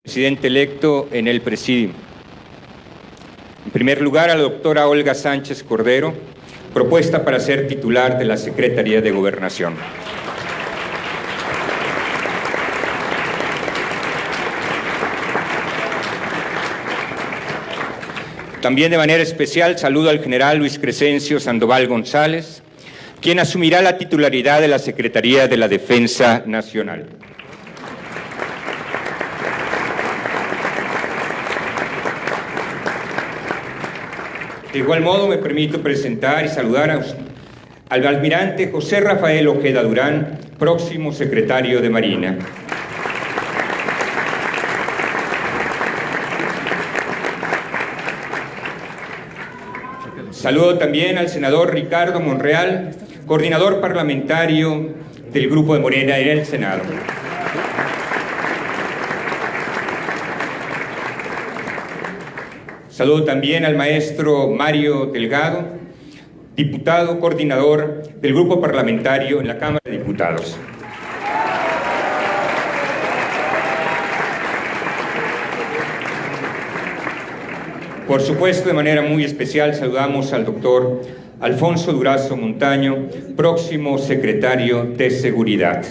Presidente electo en el Presidium. En primer lugar, a la doctora Olga Sánchez Cordero, propuesta para ser titular de la Secretaría de Gobernación. También de manera especial saludo al general Luis Crescencio Sandoval González, quien asumirá la titularidad de la Secretaría de la Defensa Nacional. De igual modo, me permito presentar y saludar al almirante José Rafael Ojeda Durán, próximo secretario de Marina. Saludo también al senador Ricardo Monreal, coordinador parlamentario del Grupo de Morena en el Senado. Saludo también al maestro Mario Delgado, diputado coordinador del Grupo Parlamentario en la Cámara de Diputados. Por supuesto, de manera muy especial, saludamos al doctor Alfonso Durazo Montaño, próximo secretario de Seguridad.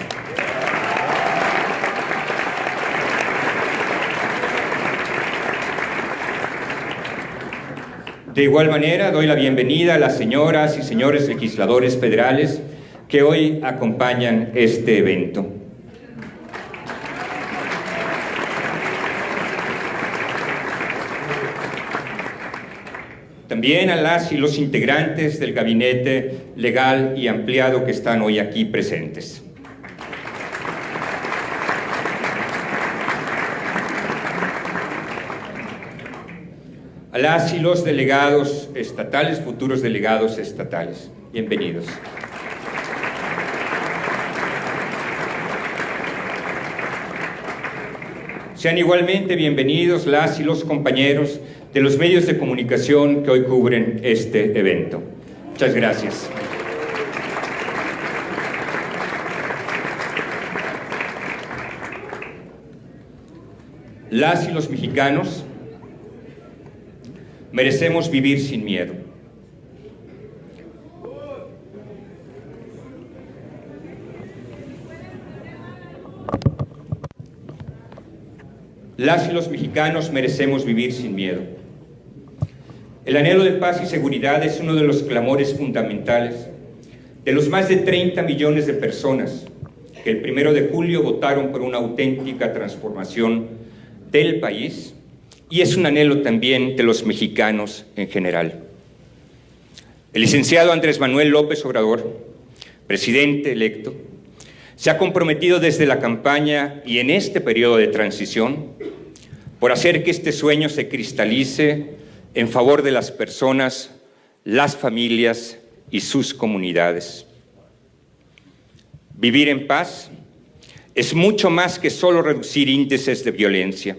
De igual manera, doy la bienvenida a las señoras y señores legisladores federales que hoy acompañan este evento. También a las y los integrantes del gabinete legal y ampliado que están hoy aquí presentes. A las y los delegados estatales, futuros delegados estatales. Bienvenidos. Sean igualmente bienvenidos las y los compañeros de los medios de comunicación que hoy cubren este evento. Muchas gracias. Las y los mexicanos merecemos vivir sin miedo. Las y los mexicanos merecemos vivir sin miedo. El anhelo de paz y seguridad es uno de los clamores fundamentales de los más de 30 millones de personas que el 1 de julio votaron por una auténtica transformación del país, y es un anhelo también de los mexicanos en general. El licenciado Andrés Manuel López Obrador, presidente electo, se ha comprometido desde la campaña y en este periodo de transición por hacer que este sueño se cristalice en favor de las personas, las familias y sus comunidades. Vivir en paz es mucho más que solo reducir índices de violencia.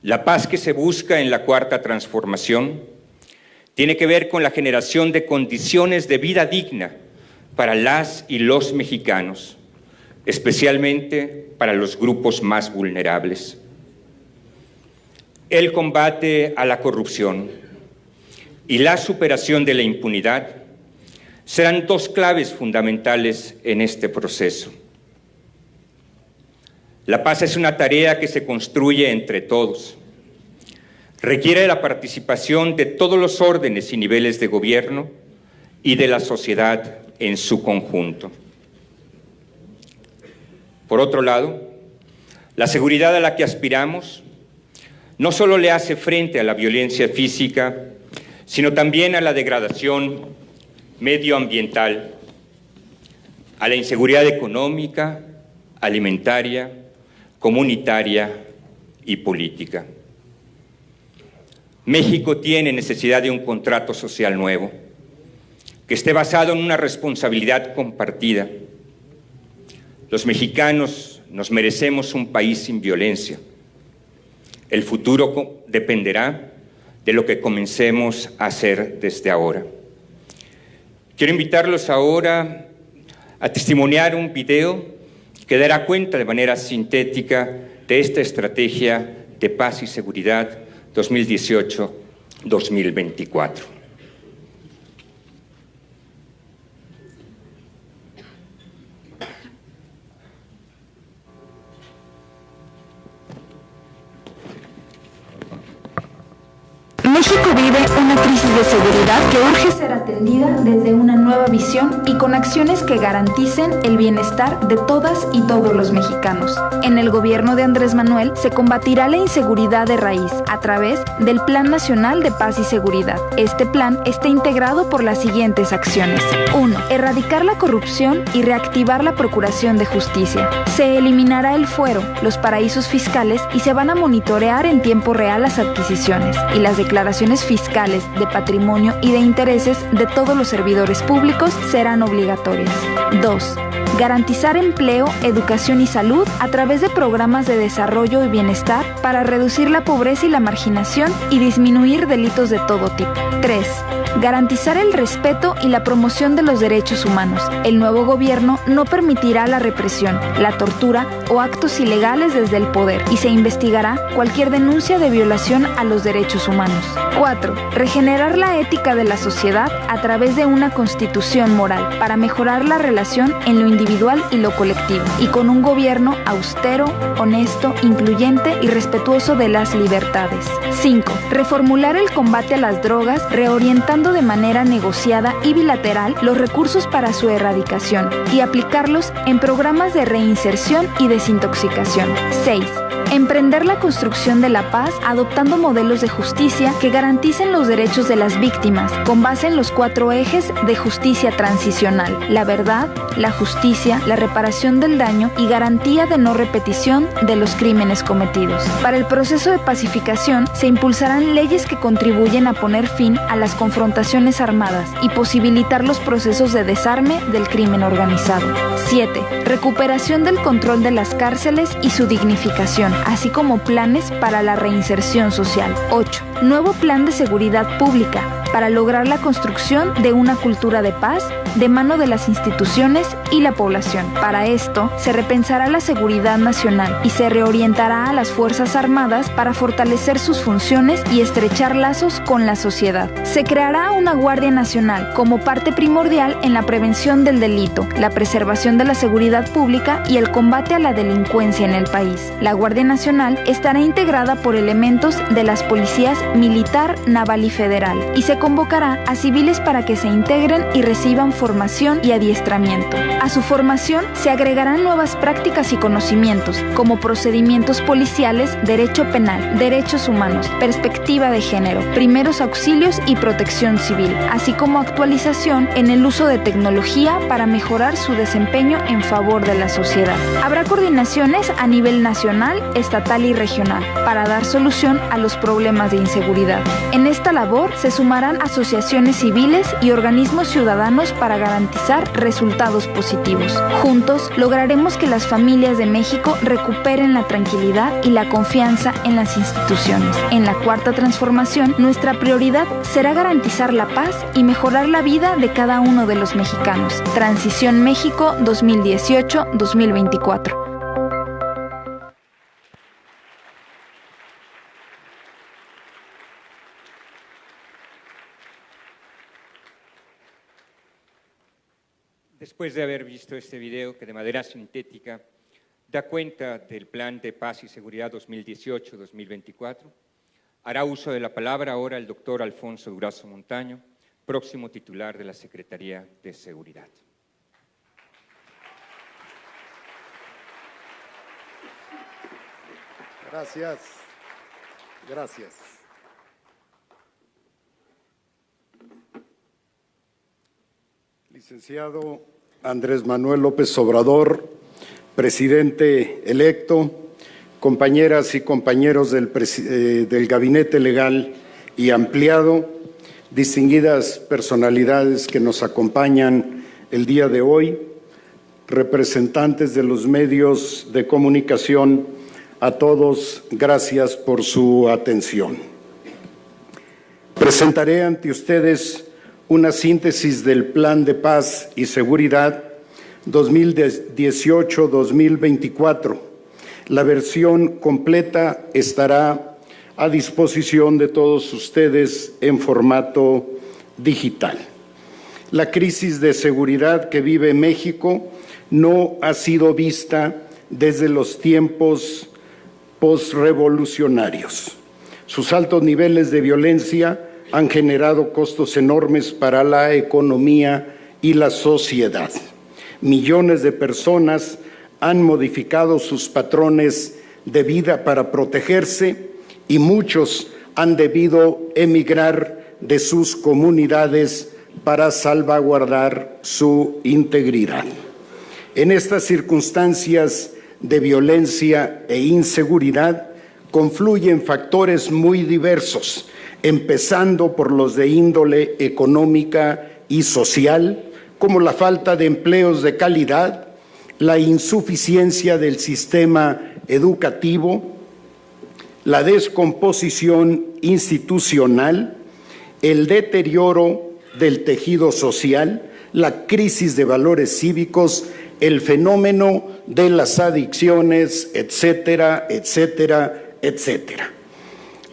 La paz que se busca en la Cuarta Transformación tiene que ver con la generación de condiciones de vida digna para las y los mexicanos, especialmente para los grupos más vulnerables. El combate a la corrupción y la superación de la impunidad serán dos claves fundamentales en este proceso. La paz es una tarea que se construye entre todos. Requiere la participación de todos los órdenes y niveles de gobierno y de la sociedad en su conjunto. Por otro lado, la seguridad a la que aspiramos no solo le hace frente a la violencia física, sino también a la degradación medioambiental, a la inseguridad económica, alimentaria, comunitaria y política. México tiene necesidad de un contrato social nuevo, que esté basado en una responsabilidad compartida. Los mexicanos nos merecemos un país sin violencia. El futuro dependerá de lo que comencemos a hacer desde ahora. Quiero invitarlos ahora a testimoniar un video que dará cuenta de manera sintética de esta estrategia de paz y seguridad 2018-2024. México vive una crisis de seguridad que urge ser atendida desde una nueva visión y con acciones que garanticen el bienestar de todas y todos los mexicanos. En el gobierno de Andrés Manuel se combatirá la inseguridad de raíz a través del Plan Nacional de Paz y Seguridad. Este plan está integrado por las siguientes acciones. 1. Erradicar la corrupción y reactivar la procuración de justicia. Se eliminará el fuero, los paraísos fiscales y se van a monitorear en tiempo real las adquisiciones y las declaraciones fiscales de patrimonio y de intereses de todos los servidores públicos serán obligatorias. 2. Garantizar empleo, educación y salud a través de programas de desarrollo y bienestar para reducir la pobreza y la marginación y disminuir delitos de todo tipo. 3. Garantizar el respeto y la promoción de los derechos humanos. El nuevo gobierno no permitirá la represión, la tortura o actos ilegales desde el poder y se investigará cualquier denuncia de violación a los derechos humanos. 4. Regenerar la ética de la sociedad a través de una constitución moral para mejorar la relación en lo individual y lo colectivo y con un gobierno austero, honesto, incluyente y respetuoso de las libertades. 5. Reformular el combate a las drogas, reorientando de manera negociada y bilateral los recursos para su erradicación y aplicarlos en programas de reinserción y desintoxicación. 6. Emprender la construcción de la paz adoptando modelos de justicia que garanticen los derechos de las víctimas con base en los 4 ejes de justicia transicional: la verdad, la justicia, la reparación del daño y garantía de no repetición de los crímenes cometidos. Para el proceso de pacificación se impulsarán leyes que contribuyen a poner fin a las confrontaciones armadas y posibilitar los procesos de desarme del crimen organizado. 7. Recuperación del control de las cárceles y su dignificación, así como planes para la reinserción social. 8. Nuevo plan de seguridad pública para lograr la construcción de una cultura de paz de mano de las instituciones y la población. Para esto, se repensará la seguridad nacional y se reorientará a las Fuerzas Armadas para fortalecer sus funciones y estrechar lazos con la sociedad. Se creará una Guardia Nacional como parte primordial en la prevención del delito, la preservación de la seguridad pública y el combate a la delincuencia en el país. La Guardia Nacional estará integrada por elementos de las policías militar, naval y federal y se convocará a civiles para que se integren y reciban formación y adiestramiento. A su formación se agregarán nuevas prácticas y conocimientos, como procedimientos policiales, derecho penal, derechos humanos, perspectiva de género, primeros auxilios y protección civil, así como actualización en el uso de tecnología para mejorar su desempeño en favor de la sociedad. Habrá coordinaciones a nivel nacional, estatal y regional para dar solución a los problemas de inseguridad. En esta labor se sumarán asociaciones civiles y organismos ciudadanos para garantizar resultados positivos. Juntos lograremos que las familias de México recuperen la tranquilidad y la confianza en las instituciones. En la cuarta transformación, nuestra prioridad será garantizar la paz y mejorar la vida de cada uno de los mexicanos. Transición México 2018-2024. Después de haber visto este video que de manera sintética da cuenta del Plan de Paz y Seguridad 2018-2024, hará uso de la palabra ahora el doctor Alfonso Durazo Montaño, próximo titular de la Secretaría de Seguridad. Gracias. Gracias. Licenciado Andrés Manuel López Obrador, presidente electo, compañeras y compañeros del Gabinete Legal y Ampliado, distinguidas personalidades que nos acompañan el día de hoy, representantes de los medios de comunicación, a todos, gracias por su atención. Presentaré ante ustedes una síntesis del Plan de Paz y Seguridad 2018-2024, La versión completa estará a disposición de todos ustedes en formato digital. La crisis de seguridad que vive México no ha sido vista desde los tiempos posrevolucionarios. Sus altos niveles de violencia han generado costos enormes para la economía y la sociedad. Millones de personas han modificado sus patrones de vida para protegerse y muchos han debido emigrar de sus comunidades para salvaguardar su integridad. En estas circunstancias de violencia e inseguridad confluyen factores muy diversos, empezando por los de índole económica y social, como la falta de empleos de calidad, la insuficiencia del sistema educativo, la descomposición institucional, el deterioro del tejido social, la crisis de valores cívicos, el fenómeno de las adicciones, etcétera, etcétera, etcétera.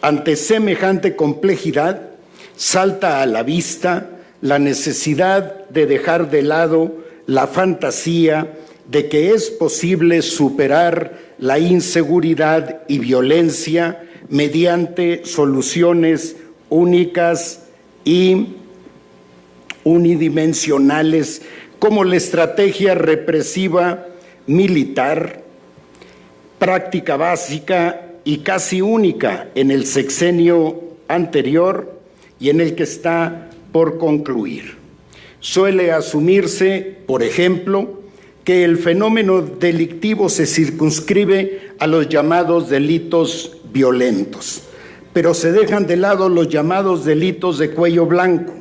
Ante semejante complejidad, salta a la vista la necesidad de dejar de lado la fantasía de que es posible superar la inseguridad y violencia mediante soluciones únicas y unidimensionales como la estrategia represiva militar, práctica básica y casi única en el sexenio anterior y en el que está por concluir. Suele asumirse, por ejemplo, que el fenómeno delictivo se circunscribe a los llamados delitos violentos, pero se dejan de lado los llamados delitos de cuello blanco.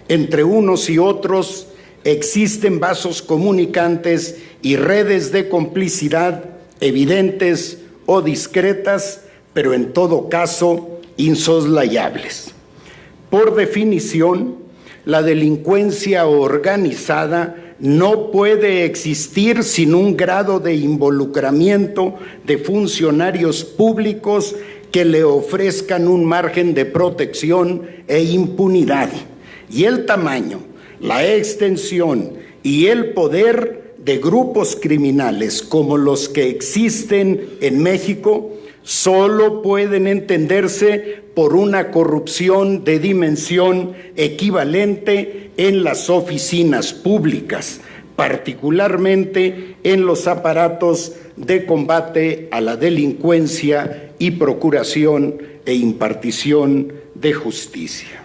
Entre unos y otros existen vasos comunicantes y redes de complicidad evidentes o discretas, pero en todo caso insoslayables. Por definición, la delincuencia organizada no puede existir sin un grado de involucramiento de funcionarios públicos que le ofrezcan un margen de protección e impunidad. Y el tamaño, la extensión y el poder de grupos criminales como los que existen en México solo pueden entenderse por una corrupción de dimensión equivalente en las oficinas públicas, particularmente en los aparatos de combate a la delincuencia y procuración e impartición de justicia.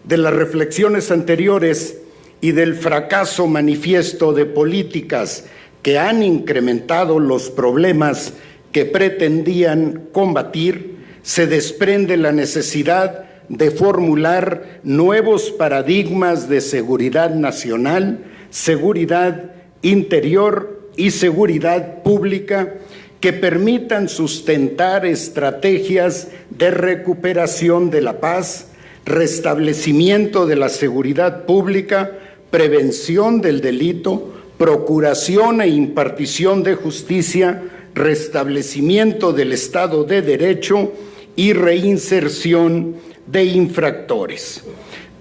De las reflexiones anteriores y del fracaso manifiesto de políticas que han incrementado los problemas que pretendían combatir, se desprende la necesidad de formular nuevos paradigmas de seguridad nacional, seguridad interior y seguridad pública que permitan sustentar estrategias de recuperación de la paz, restablecimiento de la seguridad pública, prevención del delito, procuración e impartición de justicia, restablecimiento del Estado de Derecho y reinserción de infractores.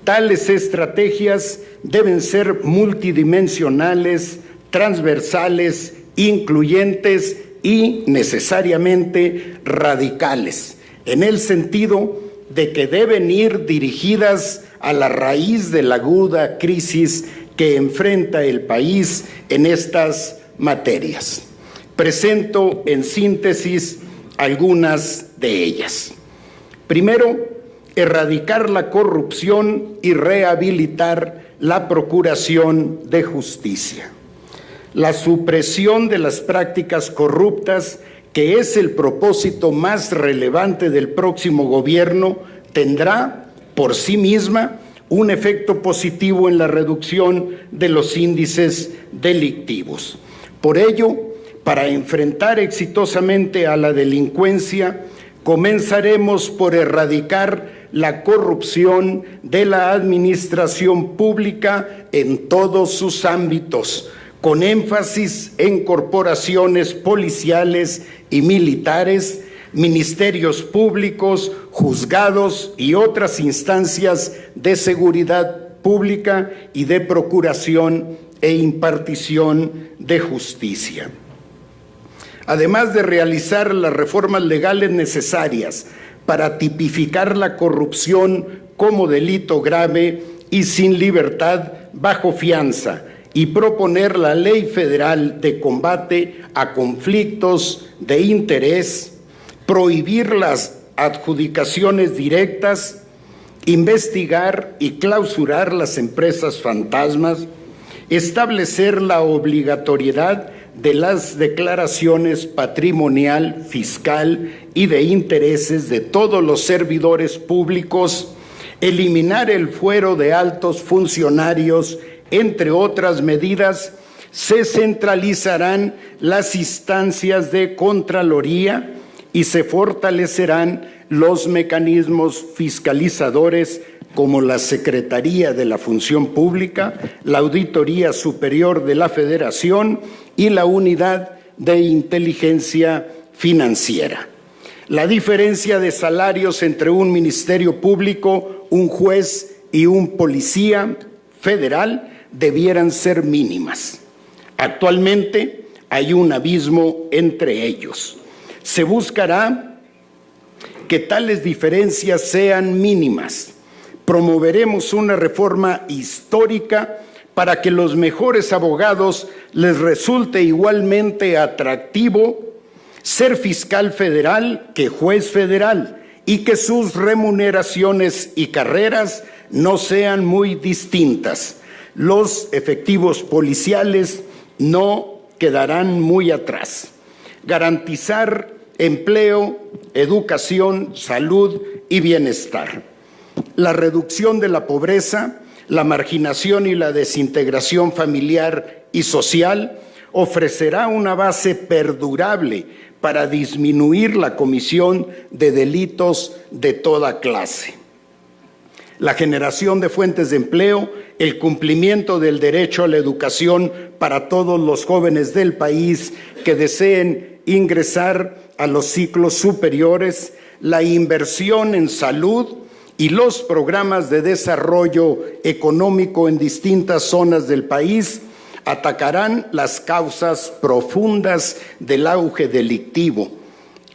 Tales estrategias deben ser multidimensionales, transversales, incluyentes y necesariamente radicales, en el sentido de que deben ir dirigidas a la raíz de la aguda crisis que enfrenta el país en estas materias. Presento en síntesis algunas de ellas. Primero, erradicar la corrupción y rehabilitar la procuración de justicia. La supresión de las prácticas corruptas, que es el propósito más relevante del próximo gobierno, tendrá por sí misma un efecto positivo en la reducción de los índices delictivos. Por ello, para enfrentar exitosamente a la delincuencia, comenzaremos por erradicar la corrupción de la administración pública en todos sus ámbitos, con énfasis en corporaciones policiales y militares, ministerios públicos, juzgados y otras instancias de seguridad pública y de procuración e impartición de justicia. Además de realizar las reformas legales necesarias para tipificar la corrupción como delito grave y sin libertad bajo fianza, y proponer la Ley Federal de Combate a Conflictos de Interés, prohibir las adjudicaciones directas, investigar y clausurar las empresas fantasmas, establecer la obligatoriedad de las declaraciones patrimonial, fiscal y de intereses de todos los servidores públicos, eliminar el fuero de altos funcionarios, entre otras medidas. Se centralizarán las instancias de Contraloría y se fortalecerán los mecanismos fiscalizadores como la Secretaría de la Función Pública, la Auditoría Superior de la Federación y la Unidad de Inteligencia Financiera. La diferencia de salarios entre un ministerio público, un juez y un policía federal debieran ser mínimas. Actualmente hay un abismo entre ellos. Se buscará que tales diferencias sean mínimas. Promoveremos una reforma histórica para que los mejores abogados les resulte igualmente atractivo ser fiscal federal que juez federal y que sus remuneraciones y carreras no sean muy distintas. Los efectivos policiales no quedarán muy atrás. Garantizar empleo, educación, salud y bienestar. La reducción de la pobreza, la marginación y la desintegración familiar y social ofrecerá una base perdurable para disminuir la comisión de delitos de toda clase. La generación de fuentes de empleo, el cumplimiento del derecho a la educación para todos los jóvenes del país que deseen ingresar a los ciclos superiores, la inversión en salud y los programas de desarrollo económico en distintas zonas del país atacarán las causas profundas del auge delictivo,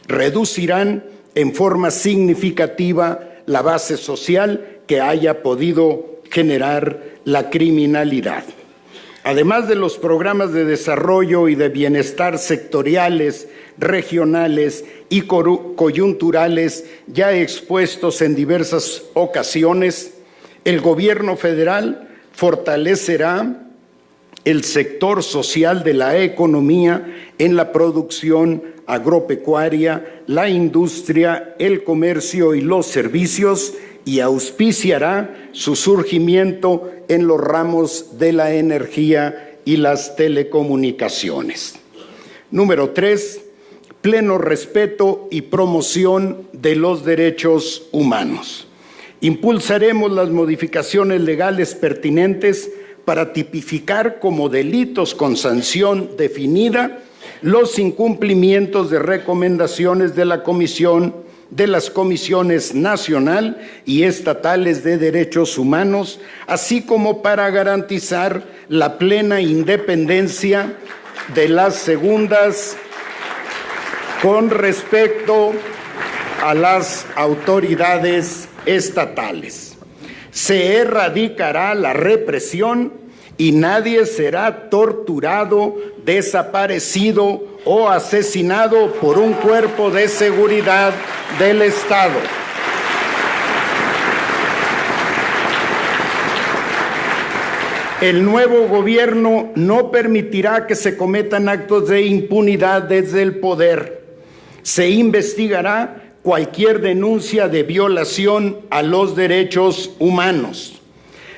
reducirán en forma significativa la base social que haya podido generar la criminalidad. Además de los programas de desarrollo y de bienestar sectoriales, regionales y coyunturales ya expuestos en diversas ocasiones, el gobierno federal fortalecerá el sector social de la economía en la producción agropecuaria, la industria, el comercio y los servicios, y auspiciará su surgimiento en los ramos de la energía y las telecomunicaciones. Número 3, pleno respeto y promoción de los derechos humanos. Impulsaremos las modificaciones legales pertinentes para tipificar como delitos con sanción definida los incumplimientos de recomendaciones de la Comisión de las Comisiones Nacional y Estatales de Derechos Humanos, así como para garantizar la plena independencia de las segundas con respecto a las autoridades estatales. Se erradicará la represión y nadie será torturado, desaparecido o asesinado por un cuerpo de seguridad del Estado. El nuevo gobierno no permitirá que se cometan actos de impunidad desde el poder. Se investigará cualquier denuncia de violación a los derechos humanos.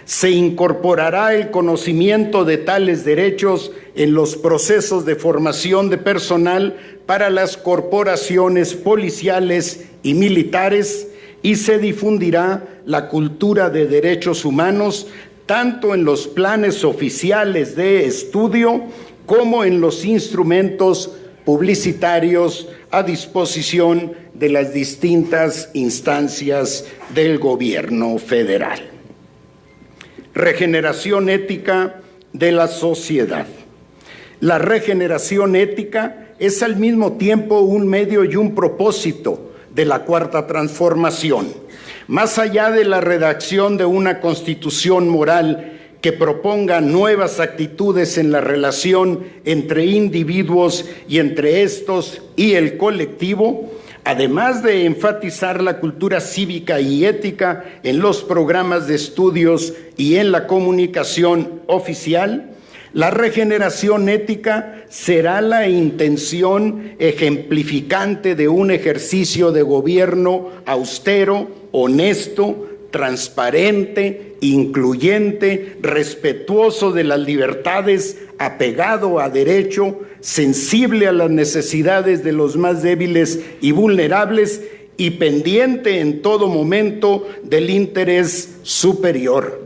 Se incorporará el conocimiento de tales derechos en los procesos de formación de personal para las corporaciones policiales y militares y se difundirá la cultura de derechos humanos tanto en los planes oficiales de estudio como en los instrumentos publicitarios a disposición de las distintas instancias del gobierno federal. Regeneración ética de la sociedad. La regeneración ética es al mismo tiempo un medio y un propósito de la Cuarta Transformación. Más allá de la redacción de una constitución moral que proponga nuevas actitudes en la relación entre individuos y entre estos y el colectivo, además de enfatizar la cultura cívica y ética en los programas de estudios y en la comunicación oficial, la regeneración ética será la intención ejemplificante de un ejercicio de gobierno austero, honesto, transparente, incluyente, respetuoso de las libertades, apegado a derecho, sensible a las necesidades de los más débiles y vulnerables y pendiente en todo momento del interés superior.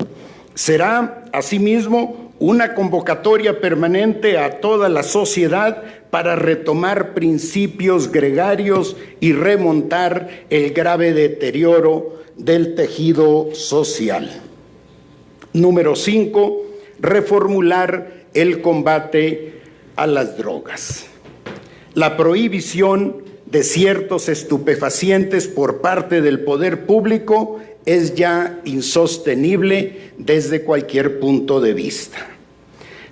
Será, asimismo, una convocatoria permanente a toda la sociedad para retomar principios gregarios y remontar el grave deterioro del tejido social. Número 5, reformular el combate a las drogas. La prohibición de ciertos estupefacientes por parte del poder público es ya insostenible desde cualquier punto de vista.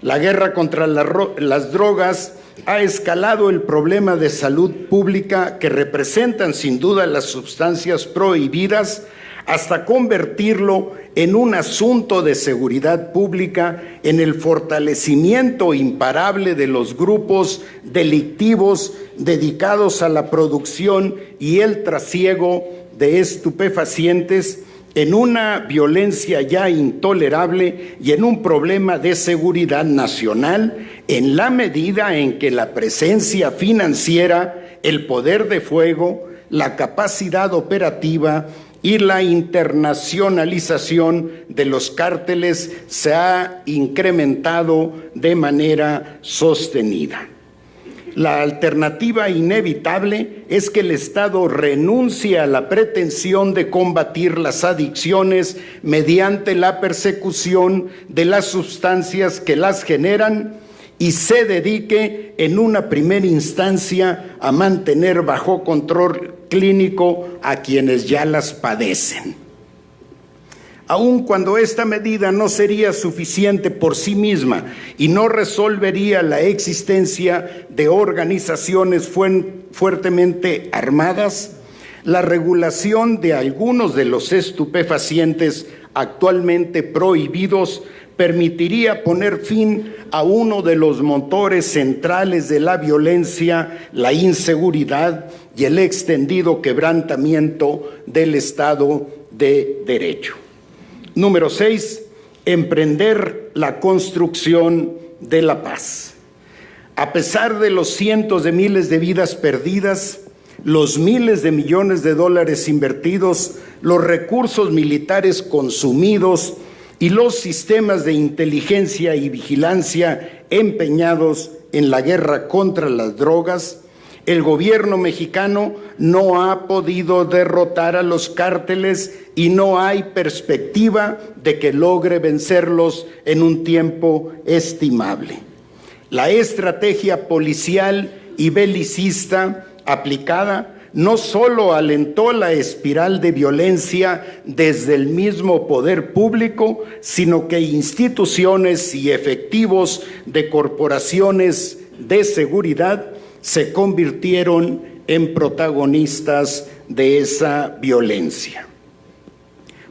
La guerra contra las drogas ha escalado el problema de salud pública que representan sin duda las sustancias prohibidas hasta convertirlo en un asunto de seguridad pública, en el fortalecimiento imparable de los grupos delictivos dedicados a la producción y el trasiego de estupefacientes, en una violencia ya intolerable y en un problema de seguridad nacional, en la medida en que la presencia financiera, el poder de fuego, la capacidad operativa y la internacionalización de los cárteles se ha incrementado de manera sostenida. La alternativa inevitable es que el Estado renuncie a la pretensión de combatir las adicciones mediante la persecución de las sustancias que las generan y se dedique en una primera instancia a mantener bajo control clínico a quienes ya las padecen. Aun cuando esta medida no sería suficiente por sí misma y no resolvería la existencia de organizaciones fuertemente armadas, la regulación de algunos de los estupefacientes actualmente prohibidos permitiría poner fin a uno de los motores centrales de la violencia, la inseguridad y el extendido quebrantamiento del Estado de Derecho. Número 6, emprender la construcción de la paz. A pesar de los cientos de miles de vidas perdidas, los miles de millones de dólares invertidos, los recursos militares consumidos y los sistemas de inteligencia y vigilancia empeñados en la guerra contra las drogas, el gobierno mexicano no ha podido derrotar a los cárteles y no hay perspectiva de que logre vencerlos en un tiempo estimable. La estrategia policial y belicista aplicada no solo alentó la espiral de violencia desde el mismo poder público, sino que instituciones y efectivos de corporaciones de seguridad se convirtieron en protagonistas de esa violencia.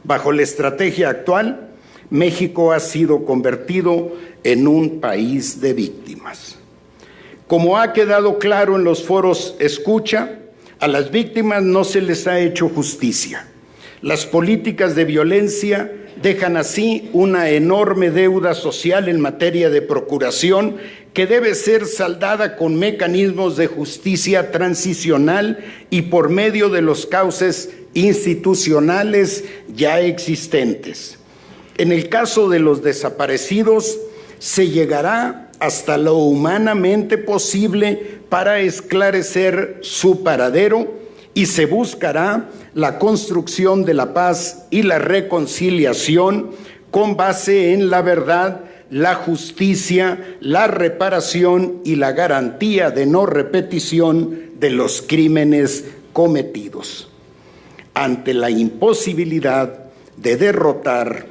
Bajo la estrategia actual, México ha sido convertido en un país de víctimas. Como ha quedado claro en los foros escucha, a las víctimas no se les ha hecho justicia. Las políticas de violencia dejan así una enorme deuda social en materia de procuración que debe ser saldada con mecanismos de justicia transicional y por medio de los cauces institucionales ya existentes. En el caso de los desaparecidos, se llegará hasta lo humanamente posible para esclarecer su paradero y se buscará la construcción de la paz y la reconciliación con base en la verdad, la justicia, la reparación y la garantía de no repetición de los crímenes cometidos. Ante la imposibilidad de derrotar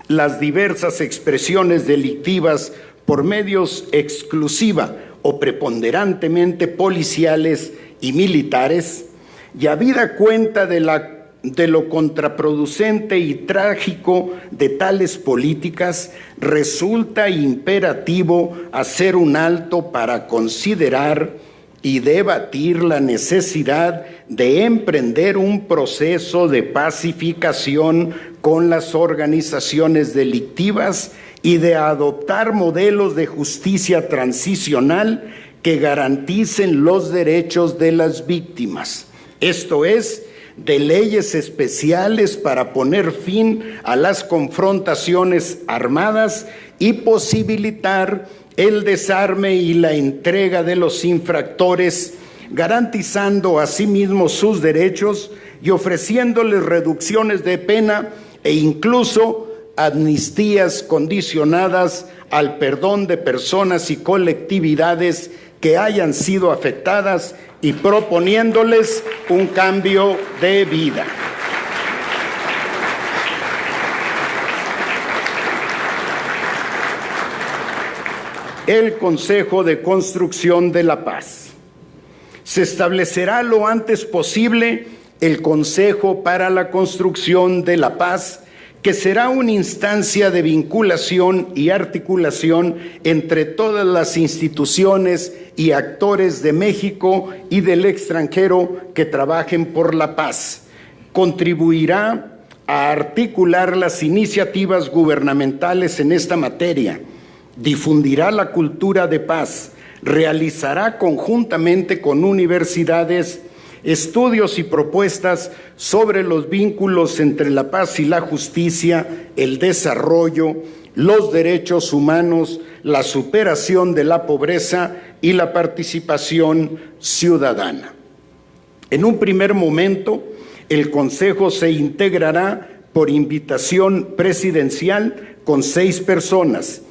las diversas expresiones delictivas por medios exclusiva o preponderantemente policiales y militares, y habida cuenta de lo contraproducente y trágico de tales políticas, resulta imperativo hacer un alto para considerar y debatir la necesidad de emprender un proceso de pacificación con las organizaciones delictivas y de adoptar modelos de justicia transicional que garanticen los derechos de las víctimas. Esto es, de leyes especiales para poner fin a las confrontaciones armadas y posibilitar el desarme y la entrega de los infractores, garantizando asimismo sus derechos y ofreciéndoles reducciones de pena e incluso amnistías condicionadas al perdón de personas y colectividades que hayan sido afectadas y proponiéndoles un cambio de vida. El Consejo de Construcción de la Paz. Se establecerá lo antes posible el Consejo para la Construcción de la Paz, que será una instancia de vinculación y articulación entre todas las instituciones y actores de México y del extranjero que trabajen por la paz. Contribuirá a articular las iniciativas gubernamentales en esta materia, difundirá la cultura de paz, realizará conjuntamente con universidades estudios y propuestas sobre los vínculos entre la paz y la justicia, el desarrollo, los derechos humanos, la superación de la pobreza y la participación ciudadana. En un primer momento, el Consejo se integrará por invitación presidencial con 6 personas,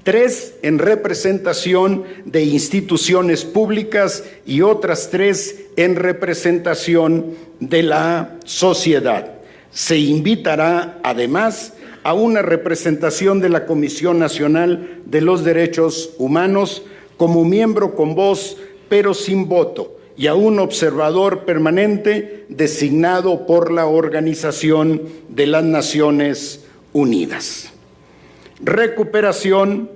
3 en representación de instituciones públicas y otras 3 en representación de la sociedad. Se invitará además a una representación de la Comisión Nacional de los Derechos Humanos como miembro con voz pero sin voto y a un observador permanente designado por la Organización de las Naciones Unidas. Recuperación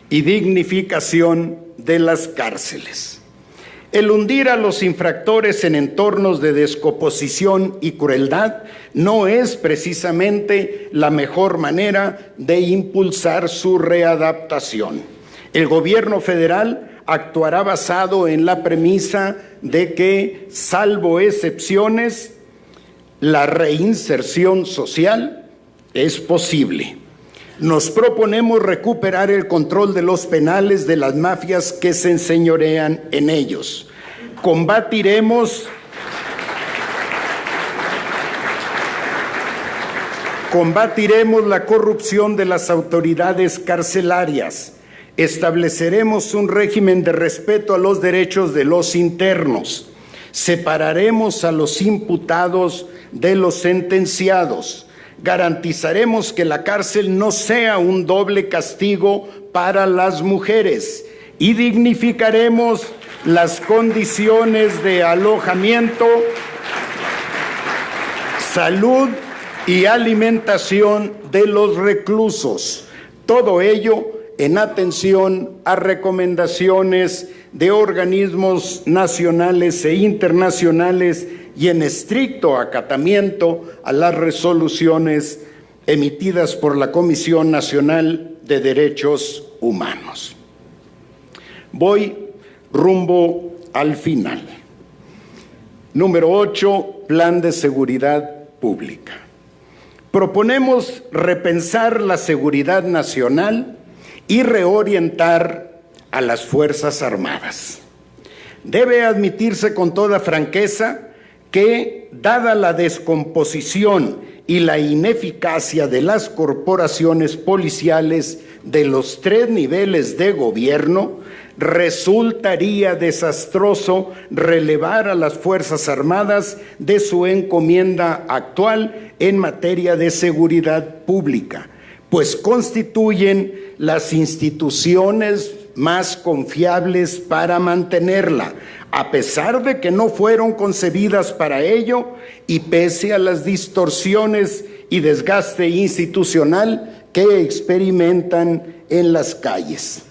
y dignificación de las cárceles. El hundir a los infractores en entornos de descomposición y crueldad no es precisamente la mejor manera de impulsar su readaptación. El gobierno federal actuará basado en la premisa de que, salvo excepciones, la reinserción social es posible. Nos proponemos recuperar el control de los penales de las mafias que se enseñorean en ellos. Combatiremos la corrupción de las autoridades carcelarias. Estableceremos un régimen de respeto a los derechos de los internos. Separaremos a los imputados de los sentenciados. Garantizaremos que la cárcel no sea un doble castigo para las mujeres y dignificaremos las condiciones de alojamiento, salud y alimentación de los reclusos. Todo ello en atención a recomendaciones de organismos nacionales e internacionales y en estricto acatamiento a las resoluciones emitidas por la Comisión Nacional de Derechos Humanos. Voy rumbo al final. Número 8, Plan de Seguridad Pública. proponemos repensar la seguridad nacional y reorientar a las Fuerzas Armadas. Debe admitirse con toda franqueza que, dada la descomposición y la ineficacia de las corporaciones policiales de los 3 niveles de gobierno, resultaría desastroso relevar a las Fuerzas Armadas de su encomienda actual en materia de seguridad pública, pues constituyen las instituciones más confiables para mantenerla, a pesar de que no fueron concebidas para ello y pese a las distorsiones y desgaste institucional que experimentan en las calles.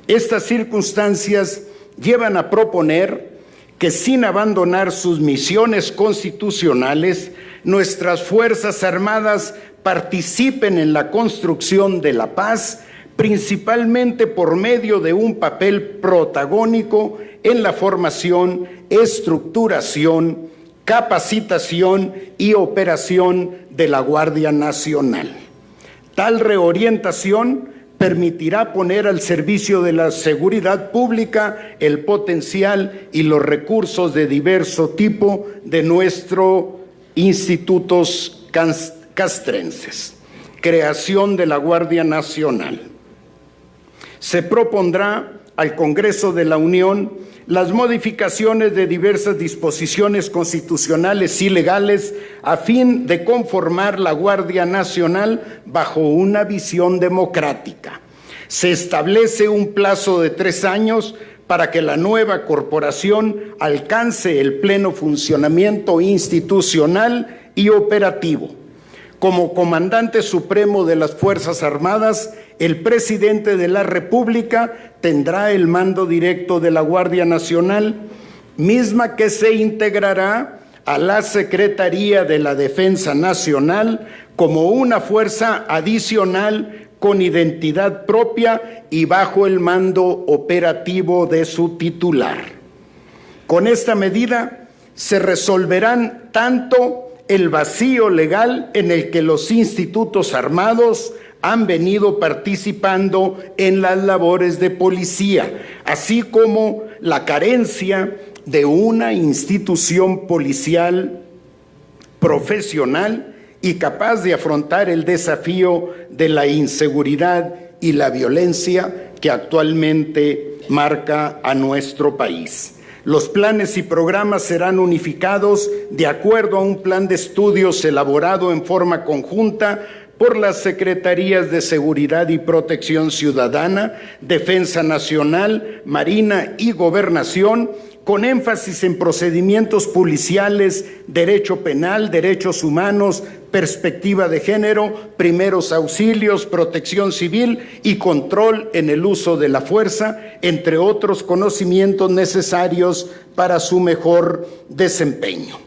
Estas circunstancias llevan a proponer que, sin abandonar sus misiones constitucionales, nuestras Fuerzas Armadas participen en la construcción de la paz, principalmente por medio de un papel protagónico en la formación, estructuración, capacitación y operación de la Guardia Nacional. Tal reorientación permitirá poner al servicio de la seguridad pública el potencial y los recursos de diverso tipo de nuestros institutos castrenses. Creación de la Guardia Nacional. Se propondrá al Congreso de la Unión las modificaciones de diversas disposiciones constitucionales y legales a fin de conformar la Guardia Nacional bajo una visión democrática. Se establece un plazo de 3 años para que la nueva corporación alcance el pleno funcionamiento institucional y operativo. Como comandante supremo de las Fuerzas Armadas, el presidente de la República tendrá el mando directo de la Guardia Nacional, misma que se integrará a la Secretaría de la Defensa Nacional como una fuerza adicional con identidad propia y bajo el mando operativo de su titular. Con esta medida se resolverán tanto el vacío legal en el que los institutos armados han venido participando en las labores de policía, así como la carencia de una institución policial profesional y capaz de afrontar el desafío de la inseguridad y la violencia que actualmente marca a nuestro país. Los planes y programas serán unificados de acuerdo a un plan de estudios elaborado en forma conjunta por las Secretarías de Seguridad y Protección Ciudadana, Defensa Nacional, Marina y Gobernación, con énfasis en procedimientos policiales, derecho penal, derechos humanos, perspectiva de género, primeros auxilios, protección civil y control en el uso de la fuerza, entre otros conocimientos necesarios para su mejor desempeño.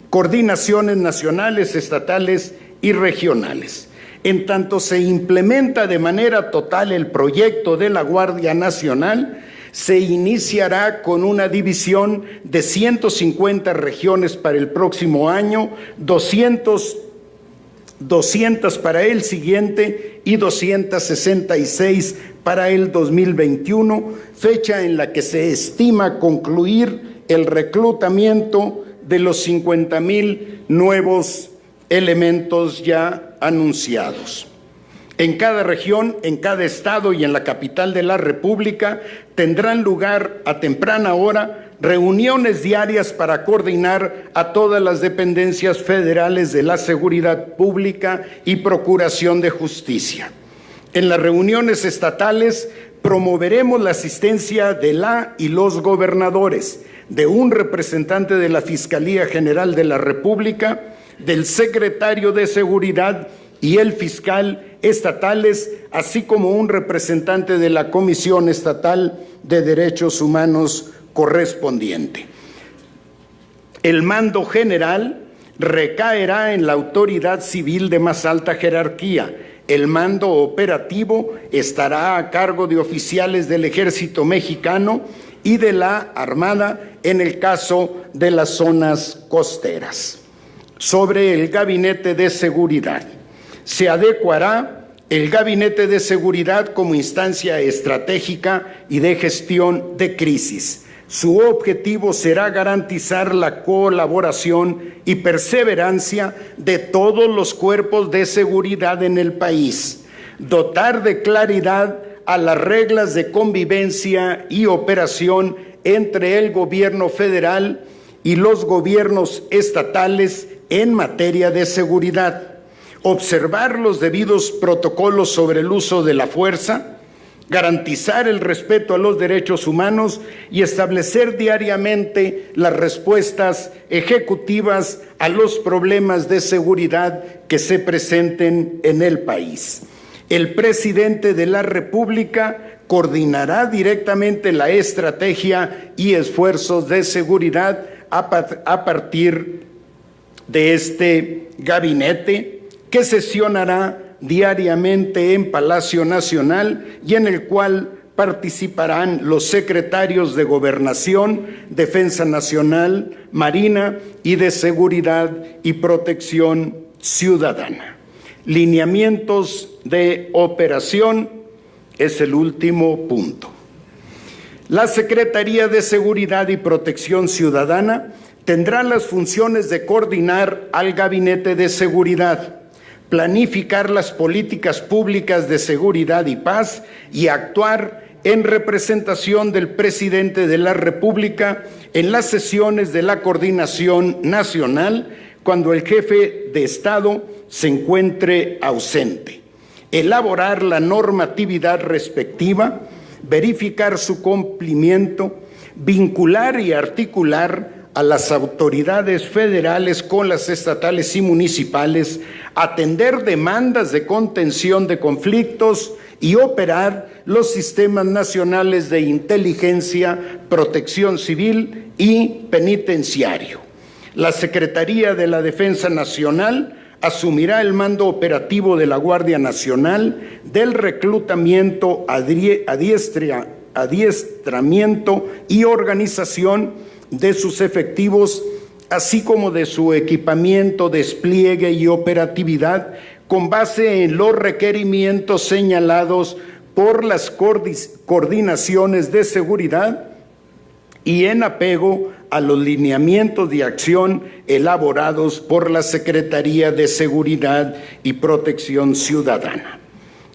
Coordinaciones nacionales, estatales y regionales. En tanto se implementa de manera total el proyecto de la Guardia Nacional, se iniciará con una división de 150 regiones para el próximo año, 200 para el siguiente y 266 para el 2021, fecha en la que se estima concluir el reclutamiento de los 50,000 nuevos elementos ya anunciados. En cada región, en cada estado y en la capital de la República tendrán lugar a temprana hora reuniones diarias para coordinar a todas las dependencias federales de la seguridad pública y procuración de justicia. En las reuniones estatales promoveremos la asistencia de la y los gobernadores, de un representante de la Fiscalía General de la República, del secretario de Seguridad y el fiscal estatales, así como un representante de la Comisión Estatal de Derechos Humanos correspondiente. El mando general recaerá en la autoridad civil de más alta jerarquía. El mando operativo estará a cargo de oficiales del Ejército Mexicano y de la Armada en el caso de las zonas costeras. Sobre el Gabinete de Seguridad. Se adecuará el Gabinete de Seguridad como instancia estratégica y de gestión de crisis. Su objetivo será garantizar la colaboración y perseverancia de todos los cuerpos de seguridad en el país, dotar de claridad a las reglas de convivencia y operación entre el gobierno federal y los gobiernos estatales en materia de seguridad, observar los debidos protocolos sobre el uso de la fuerza, garantizar el respeto a los derechos humanos y establecer diariamente las respuestas ejecutivas a los problemas de seguridad que se presenten en el país. El presidente de la República coordinará directamente la estrategia y esfuerzos de seguridad a partir de este gabinete, que sesionará diariamente en Palacio Nacional y en el cual participarán los secretarios de Gobernación, Defensa Nacional, Marina y de Seguridad y Protección Ciudadana. Lineamientos de operación es el último punto. La Secretaría de Seguridad y Protección Ciudadana tendrá las funciones de coordinar al Gabinete de Seguridad, planificar las políticas públicas de seguridad y paz y actuar en representación del presidente de la República en las sesiones de la Coordinación Nacional cuando el jefe de Estado se encuentre ausente, elaborar la normatividad respectiva, verificar su cumplimiento, vincular y articular a las autoridades federales con las estatales y municipales, atender demandas de contención de conflictos y operar los sistemas nacionales de inteligencia, protección civil y penitenciario. La Secretaría de la Defensa Nacional asumirá el mando operativo de la Guardia Nacional, del reclutamiento, adiestramiento y organización de sus efectivos, así como de su equipamiento, despliegue y operatividad, con base en los requerimientos señalados por las coordinaciones de seguridad y en apego a los lineamientos de acción elaborados por la Secretaría de Seguridad y Protección Ciudadana.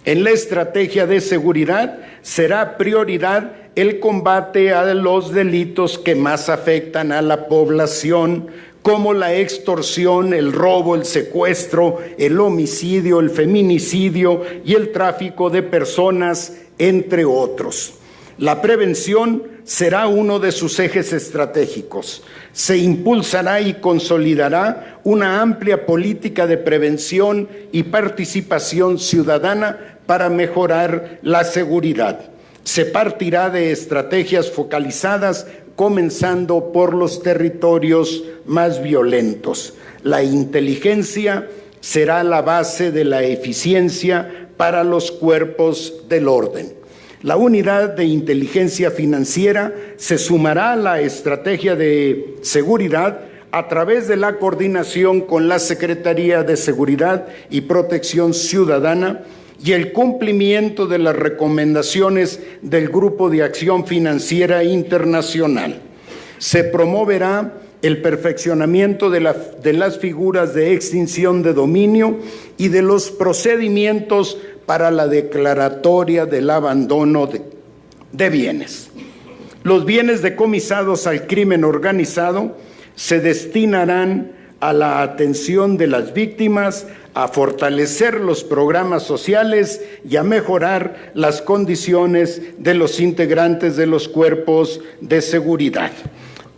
En la estrategia de seguridad será prioridad el combate a los delitos que más afectan a la población, como la extorsión, el robo, el secuestro, el homicidio, el feminicidio y el tráfico de personas, entre otros. La prevención será uno de sus ejes estratégicos. Se impulsará y consolidará una amplia política de prevención y participación ciudadana para mejorar la seguridad. Se partirá de estrategias focalizadas, comenzando por los territorios más violentos. La inteligencia será la base de la eficiencia para los cuerpos del orden. La unidad de inteligencia financiera se sumará a la estrategia de seguridad a través de la coordinación con la Secretaría de Seguridad y Protección Ciudadana y el cumplimiento de las recomendaciones del Grupo de Acción Financiera Internacional. Se promoverá el perfeccionamiento de las figuras de extinción de dominio y de los procedimientos para la declaratoria del abandono de bienes. Los bienes decomisados al crimen organizado se destinarán a la atención de las víctimas, a fortalecer los programas sociales y a mejorar las condiciones de los integrantes de los cuerpos de seguridad.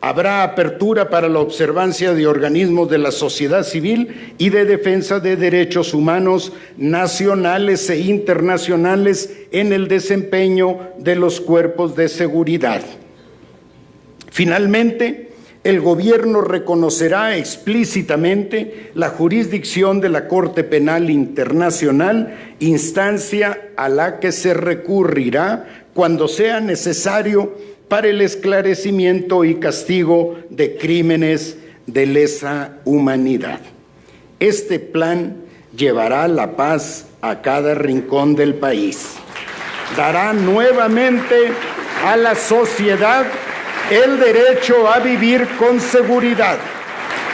Habrá apertura para la observancia de organismos de la sociedad civil y de defensa de derechos humanos nacionales e internacionales en el desempeño de los cuerpos de seguridad. Finalmente, el gobierno reconocerá explícitamente la jurisdicción de la Corte Penal Internacional, instancia a la que se recurrirá cuando sea necesario para el esclarecimiento y castigo de crímenes de lesa humanidad. Este plan llevará la paz a cada rincón del país. Dará nuevamente a la sociedad el derecho a vivir con seguridad.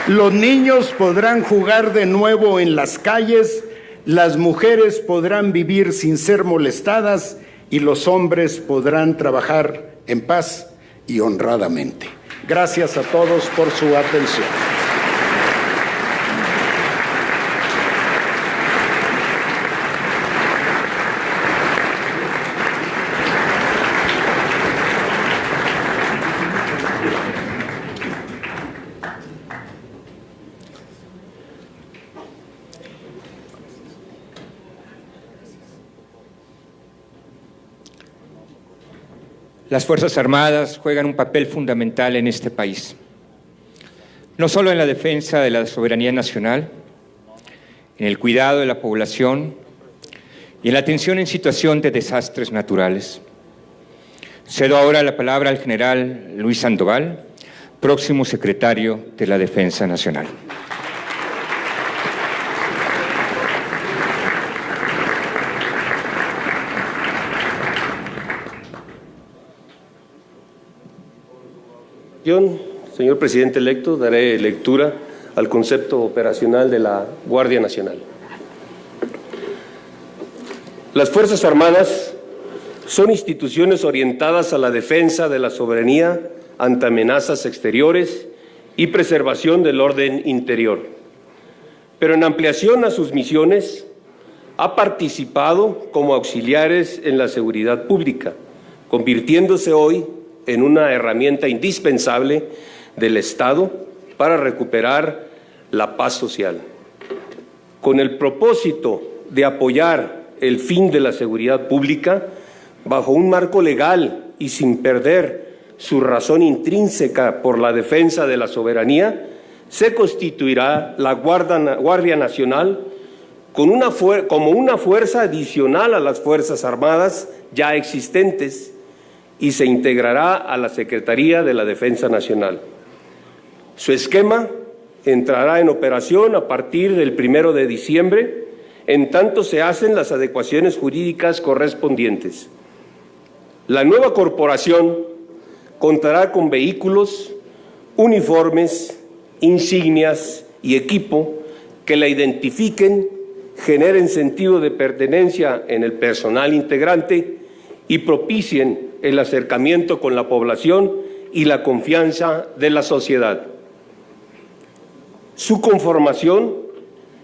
Los niños podrán jugar de nuevo en las calles, las mujeres podrán vivir sin ser molestadas y los hombres podrán trabajar en paz y honradamente. Gracias a todos por su atención. Las Fuerzas Armadas juegan un papel fundamental en este país, no solo en la defensa de la soberanía nacional, en el cuidado de la población y en la atención en situación de desastres naturales. Cedo ahora la palabra al general Luis Sandoval, próximo secretario de la Defensa Nacional. Señor presidente electo, daré lectura al concepto operacional de la Guardia Nacional. Las Fuerzas Armadas son instituciones orientadas a la defensa de la soberanía ante amenazas exteriores y preservación del orden interior. Pero en ampliación a sus misiones, ha participado como auxiliares en la seguridad pública, convirtiéndose hoy en una herramienta indispensable del Estado para recuperar la paz social. Con el propósito de apoyar el fin de la seguridad pública, bajo un marco legal y sin perder su razón intrínseca por la defensa de la soberanía, se constituirá la Guardia Nacional como una fuerza adicional a las Fuerzas Armadas ya existentes y se integrará a la Secretaría de la Defensa Nacional. Su esquema entrará en operación a partir del 1 de diciembre, en tanto se hacen las adecuaciones jurídicas correspondientes. La nueva corporación contará con vehículos, uniformes, insignias y equipo que la identifiquen, generen sentido de pertenencia en el personal integrante y propicien el acercamiento con la población y la confianza de la sociedad. Su conformación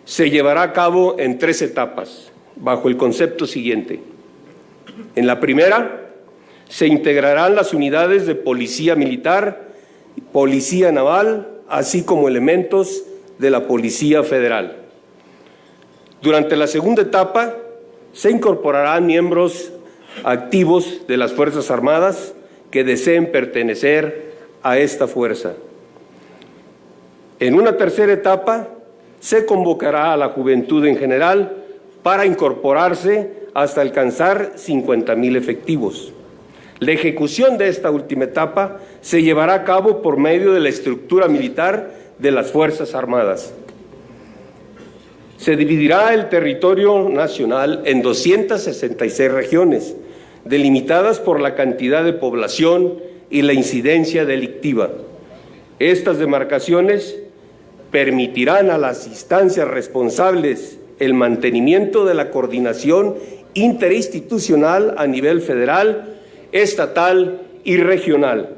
se llevará a cabo en 3 etapas, bajo el concepto siguiente. En la primera, se integrarán las unidades de policía militar, policía naval, así como elementos de la Policía Federal. Durante la segunda etapa, se incorporarán miembros activos de las Fuerzas Armadas que deseen pertenecer a esta fuerza. En una tercera etapa, se convocará a la juventud en general para incorporarse hasta alcanzar 50,000 efectivos. La ejecución de esta última etapa se llevará a cabo por medio de la estructura militar de las Fuerzas Armadas. Se dividirá el territorio nacional en 266 regiones, delimitadas por la cantidad de población y la incidencia delictiva. Estas demarcaciones permitirán a las instancias responsables el mantenimiento de la coordinación interinstitucional a nivel federal, estatal y regional,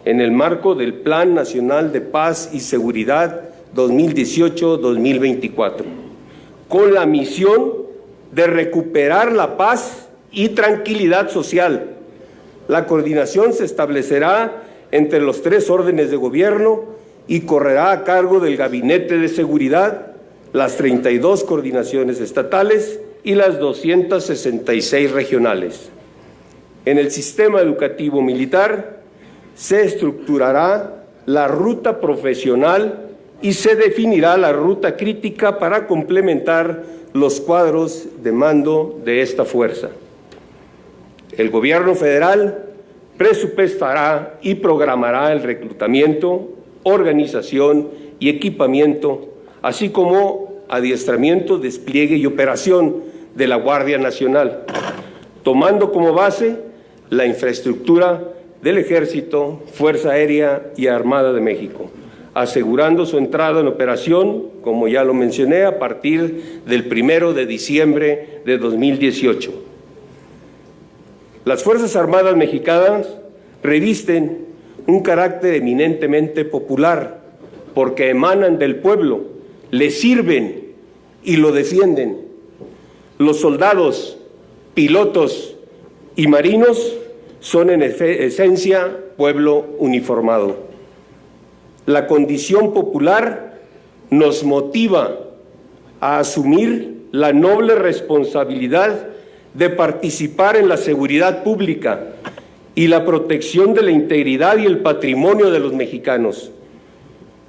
en el marco del Plan Nacional de Paz y Seguridad 2018-2024, con la misión de recuperar la paz y tranquilidad social. La coordinación se establecerá entre los 3 órdenes de gobierno y correrá a cargo del Gabinete de Seguridad, las 32 coordinaciones estatales y las 266 regionales. En el sistema educativo militar se estructurará la ruta profesional y se definirá la ruta crítica para complementar los cuadros de mando de esta fuerza. El Gobierno federal presupuestará y programará el reclutamiento, organización y equipamiento, así como adiestramiento, despliegue y operación de la Guardia Nacional, tomando como base la infraestructura del Ejército, Fuerza Aérea y Armada de México, asegurando su entrada en operación, como ya lo mencioné, a partir del 1 de diciembre de 2018. Las Fuerzas Armadas mexicanas revisten un carácter eminentemente popular porque emanan del pueblo, le sirven y lo defienden. Los soldados, pilotos y marinos son en esencia pueblo uniformado. La condición popular nos motiva a asumir la noble responsabilidad de participar en la seguridad pública y la protección de la integridad y el patrimonio de los mexicanos.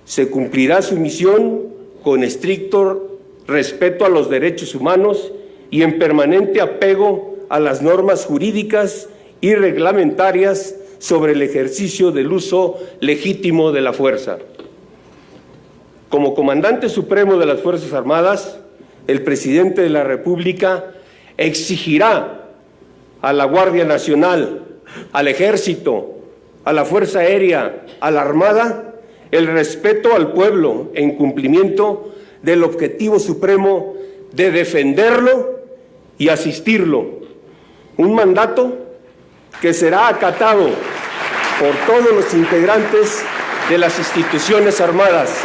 Se cumplirá su misión con estricto respeto a los derechos humanos y en permanente apego a las normas jurídicas y reglamentarias sobre el ejercicio del uso legítimo de la fuerza. Como comandante supremo de las Fuerzas Armadas, el presidente de la República exigirá a la Guardia Nacional, al Ejército, a la Fuerza Aérea, a la Armada, el respeto al pueblo en cumplimiento del objetivo supremo de defenderlo y asistirlo. Un mandato que será acatado por todos los integrantes de las instituciones armadas,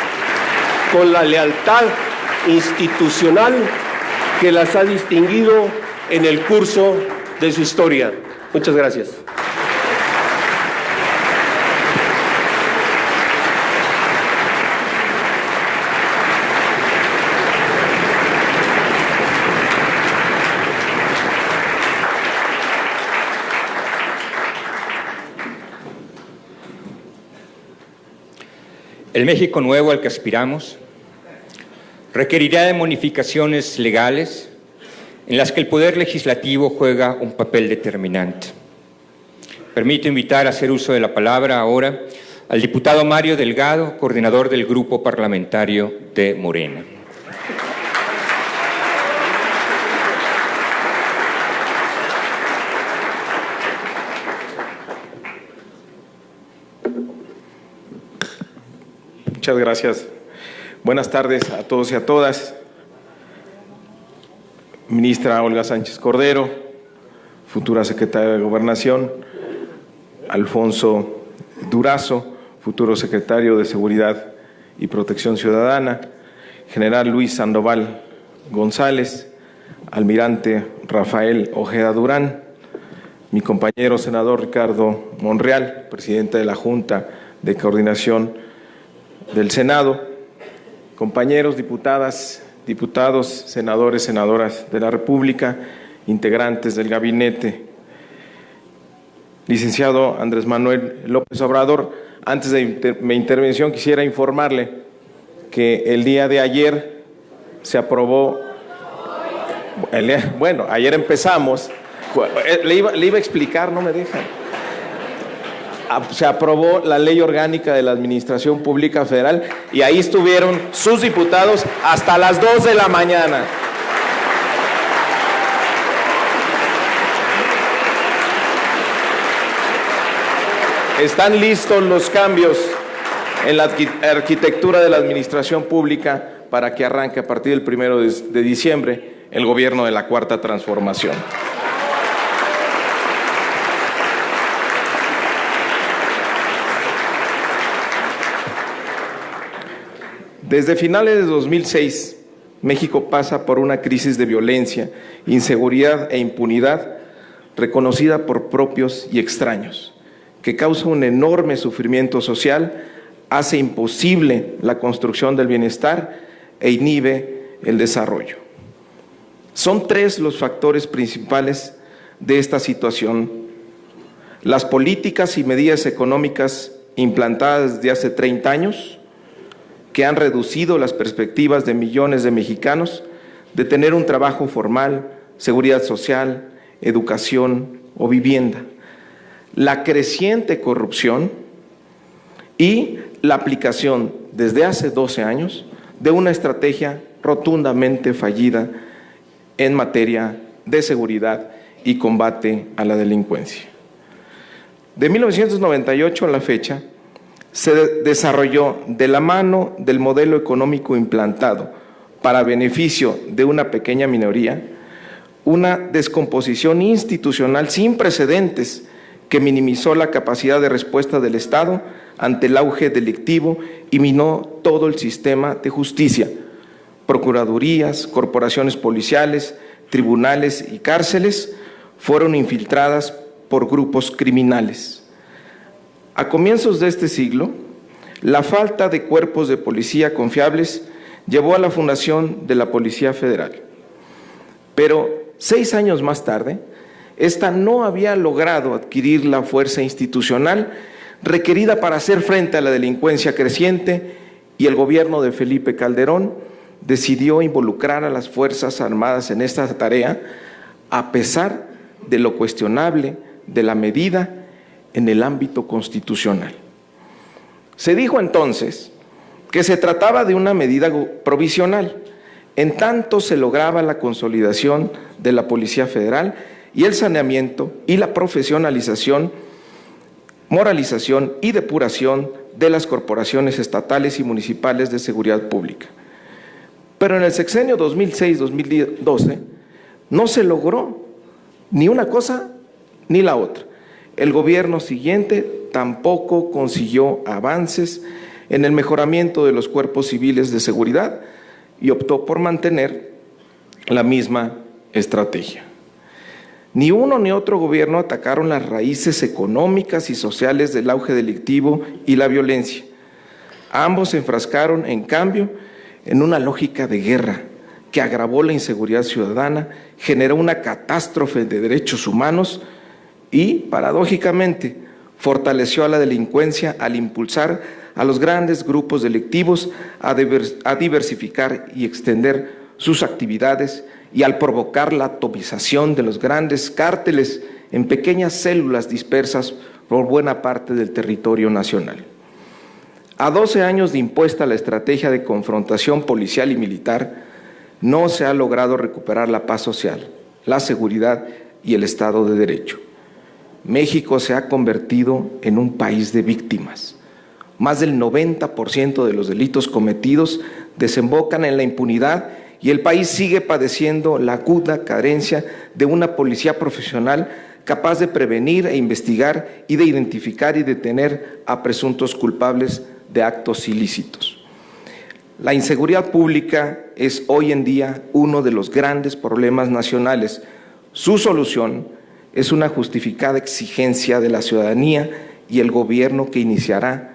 con la lealtad institucional que las ha distinguido en el curso de su historia. Muchas gracias. El México nuevo al que aspiramos requerirá de modificaciones legales en las que el Poder Legislativo juega un papel determinante. Permito invitar a hacer uso de la palabra ahora al diputado Mario Delgado, coordinador del Grupo Parlamentario de Morena. Muchas gracias. Buenas tardes a todos y a todas. Ministra Olga Sánchez Cordero, futura secretaria de Gobernación, Alfonso Durazo, futuro secretario de Seguridad y Protección Ciudadana, General Luis Sandoval González, Almirante Rafael Ojeda Durán, mi compañero senador Ricardo Monreal, presidente de la Junta de Coordinación del Senado, compañeros diputadas, diputados, senadores, senadoras de la República, integrantes del gabinete, licenciado Andrés Manuel López Obrador, antes de mi intervención quisiera informarle que el día de ayer se aprobó, bueno, ayer empezamos, le iba a explicar, no me dejan. Se aprobó la Ley Orgánica de la Administración Pública Federal y ahí estuvieron sus diputados hasta las 2 de la mañana. Están listos los cambios en la arquitectura de la Administración Pública para que arranque a partir del 1 de diciembre el gobierno de la Cuarta Transformación. Desde finales de 2006, México pasa por una crisis de violencia, inseguridad e impunidad reconocida por propios y extraños, que causa un enorme sufrimiento social, hace imposible la construcción del bienestar e inhibe el desarrollo. Son tres los factores principales de esta situación: las políticas y medidas económicas implantadas desde hace 30 años, que han reducido las perspectivas de millones de mexicanos de tener un trabajo formal, seguridad social, educación o vivienda, la creciente corrupción y la aplicación desde hace 12 años de una estrategia rotundamente fallida en materia de seguridad y combate a la delincuencia. De 1998 a la fecha, se desarrolló de la mano del modelo económico implantado para beneficio de una pequeña minoría, una descomposición institucional sin precedentes que minimizó la capacidad de respuesta del Estado ante el auge delictivo y minó todo el sistema de justicia, procuradurías, corporaciones policiales, tribunales y cárceles fueron infiltradas por grupos criminales. A comienzos de este siglo, la falta de cuerpos de policía confiables llevó a la fundación de la Policía Federal. Pero 6 años más tarde, esta no había logrado adquirir la fuerza institucional requerida para hacer frente a la delincuencia creciente y el gobierno de Felipe Calderón decidió involucrar a las Fuerzas Armadas en esta tarea, a pesar de lo cuestionable de la medida en el ámbito constitucional. Se dijo entonces que se trataba de una medida provisional, en tanto se lograba la consolidación de la Policía Federal y el saneamiento y la profesionalización, moralización y depuración de las corporaciones estatales y municipales de seguridad pública. Pero en el sexenio 2006-2012 no se logró ni una cosa ni la otra. El gobierno siguiente tampoco consiguió avances en el mejoramiento de los cuerpos civiles de seguridad y optó por mantener la misma estrategia. Ni uno ni otro gobierno atacaron las raíces económicas y sociales del auge delictivo y la violencia. Ambos se enfrascaron, en cambio, en una lógica de guerra que agravó la inseguridad ciudadana, generó una catástrofe de derechos humanos y, paradójicamente, fortaleció a la delincuencia al impulsar a los grandes grupos delictivos a diversificar y extender sus actividades y al provocar la atomización de los grandes cárteles en pequeñas células dispersas por buena parte del territorio nacional. A 12 años de impuesta la estrategia de confrontación policial y militar, no se ha logrado recuperar la paz social, la seguridad y el Estado de Derecho. México se ha convertido en un país de víctimas. Más del 90% de los delitos cometidos desembocan en la impunidad y el país sigue padeciendo la aguda carencia de una policía profesional capaz de prevenir e investigar y de identificar y detener a presuntos culpables de actos ilícitos. La inseguridad pública es hoy en día uno de los grandes problemas nacionales. Su solución es una justificada exigencia de la ciudadanía y el gobierno que iniciará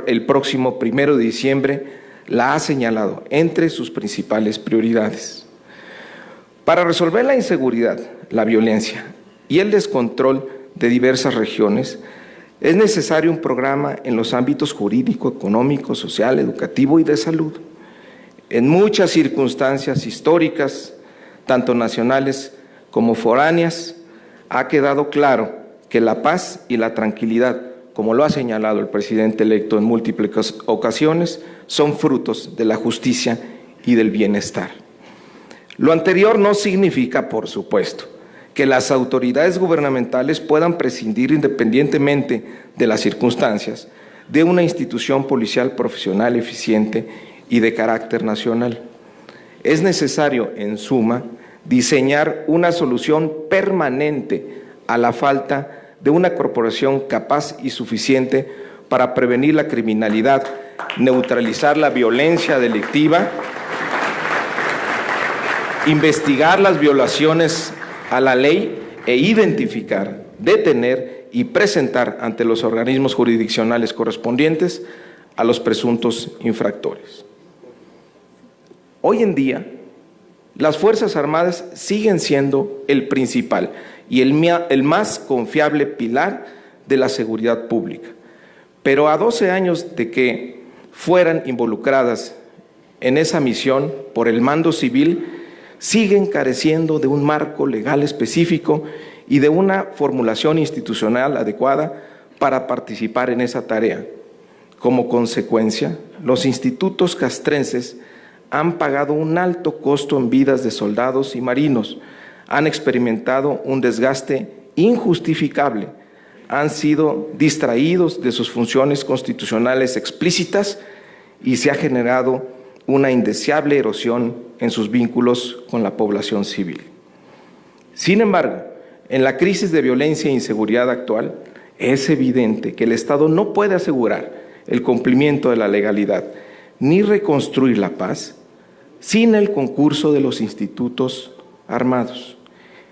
el próximo 1 de diciembre la ha señalado entre sus principales prioridades. Para resolver la inseguridad, la violencia y el descontrol de diversas regiones, es necesario un programa en los ámbitos jurídico, económico, social, educativo y de salud. En muchas circunstancias históricas, tanto nacionales como foráneas, ha quedado claro que la paz y la tranquilidad, como lo ha señalado el presidente electo en múltiples ocasiones, son frutos de la justicia y del bienestar. Lo anterior no significa, por supuesto, que las autoridades gubernamentales puedan prescindir independientemente de las circunstancias de una institución policial profesional, eficiente y de carácter nacional. Es necesario, en suma, diseñar una solución permanente a la falta de una corporación capaz y suficiente para prevenir la criminalidad, neutralizar la violencia delictiva, investigar las violaciones a la ley e identificar, detener y presentar ante los organismos jurisdiccionales correspondientes a los presuntos infractores. Hoy en día, las Fuerzas Armadas siguen siendo el principal y el más confiable pilar de la seguridad pública. Pero a 12 años de que fueran involucradas en esa misión por el mando civil, siguen careciendo de un marco legal específico y de una formulación institucional adecuada para participar en esa tarea. Como consecuencia, los institutos castrenses han pagado un alto costo en vidas de soldados y marinos, han experimentado un desgaste injustificable, han sido distraídos de sus funciones constitucionales explícitas y se ha generado una indeseable erosión en sus vínculos con la población civil. Sin embargo, en la crisis de violencia e inseguridad actual, es evidente que el Estado no puede asegurar el cumplimiento de la legalidad ni reconstruir la paz sin el concurso de los institutos armados.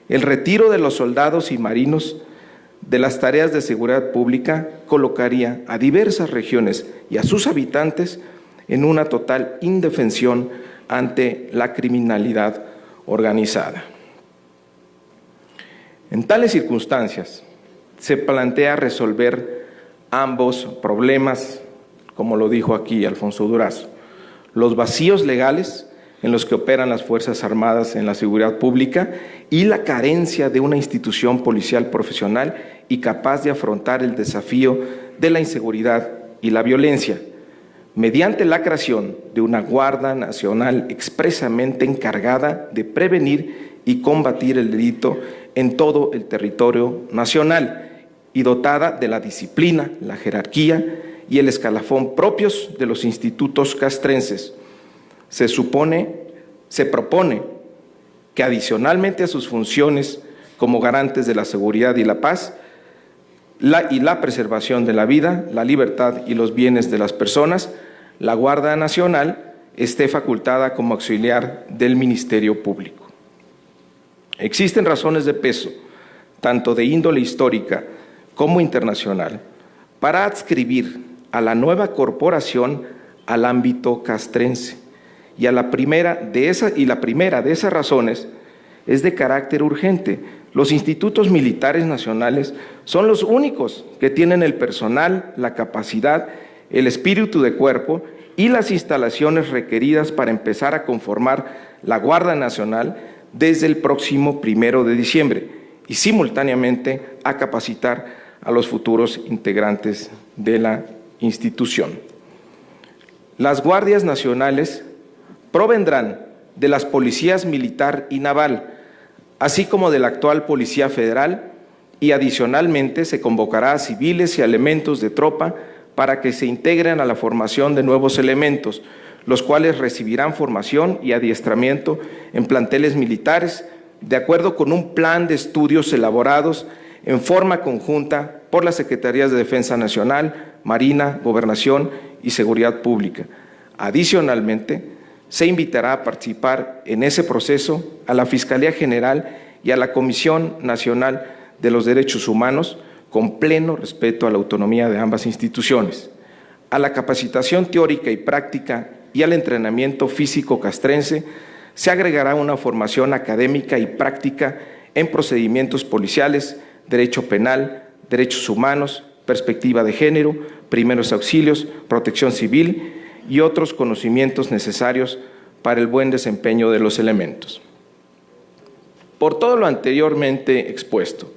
El retiro de los soldados y marinos de las tareas de seguridad pública colocaría a diversas regiones y a sus habitantes en una total indefensión ante la criminalidad organizada. En tales circunstancias, se plantea resolver ambos problemas, como lo dijo aquí Alfonso Durazo: los vacíos legales en los que operan las Fuerzas Armadas en la seguridad pública y la carencia de una institución policial profesional y capaz de afrontar el desafío de la inseguridad y la violencia, mediante la creación de una Guardia Nacional expresamente encargada de prevenir y combatir el delito en todo el territorio nacional y dotada de la disciplina, la jerarquía y el escalafón propios de los institutos castrenses. Se propone que adicionalmente a sus funciones como garantes de la seguridad y la paz y la preservación de la vida, la libertad y los bienes de las personas, la Guardia Nacional esté facultada como auxiliar del Ministerio Público. Existen razones de peso, tanto de índole histórica como internacional, para adscribir a la nueva corporación al ámbito castrense. Y la primera de esas razones es de carácter urgente. Los institutos militares nacionales son los únicos que tienen el personal, la capacidad, el espíritu de cuerpo y las instalaciones requeridas para empezar a conformar la Guardia Nacional desde el próximo 1 de diciembre y simultáneamente a capacitar a los futuros integrantes de la institución. Las guardias nacionales provendrán de las policías militar y naval, así como de la actual Policía Federal, y adicionalmente se convocará a civiles y a elementos de tropa para que se integren a la formación de nuevos elementos, los cuales recibirán formación y adiestramiento en planteles militares, de acuerdo con un plan de estudios elaborados en forma conjunta por las Secretarías de Defensa Nacional, Marina, Gobernación y Seguridad Pública. Adicionalmente, se invitará a participar en ese proceso a la Fiscalía General y a la Comisión Nacional de los Derechos Humanos, con pleno respeto a la autonomía de ambas instituciones, a la capacitación teórica y práctica y al entrenamiento físico castrense. Se agregará una formación académica y práctica en procedimientos policiales, derecho penal, derechos humanos, perspectiva de género, primeros auxilios, protección civil y otros conocimientos necesarios para el buen desempeño de los elementos. Por todo lo anteriormente expuesto,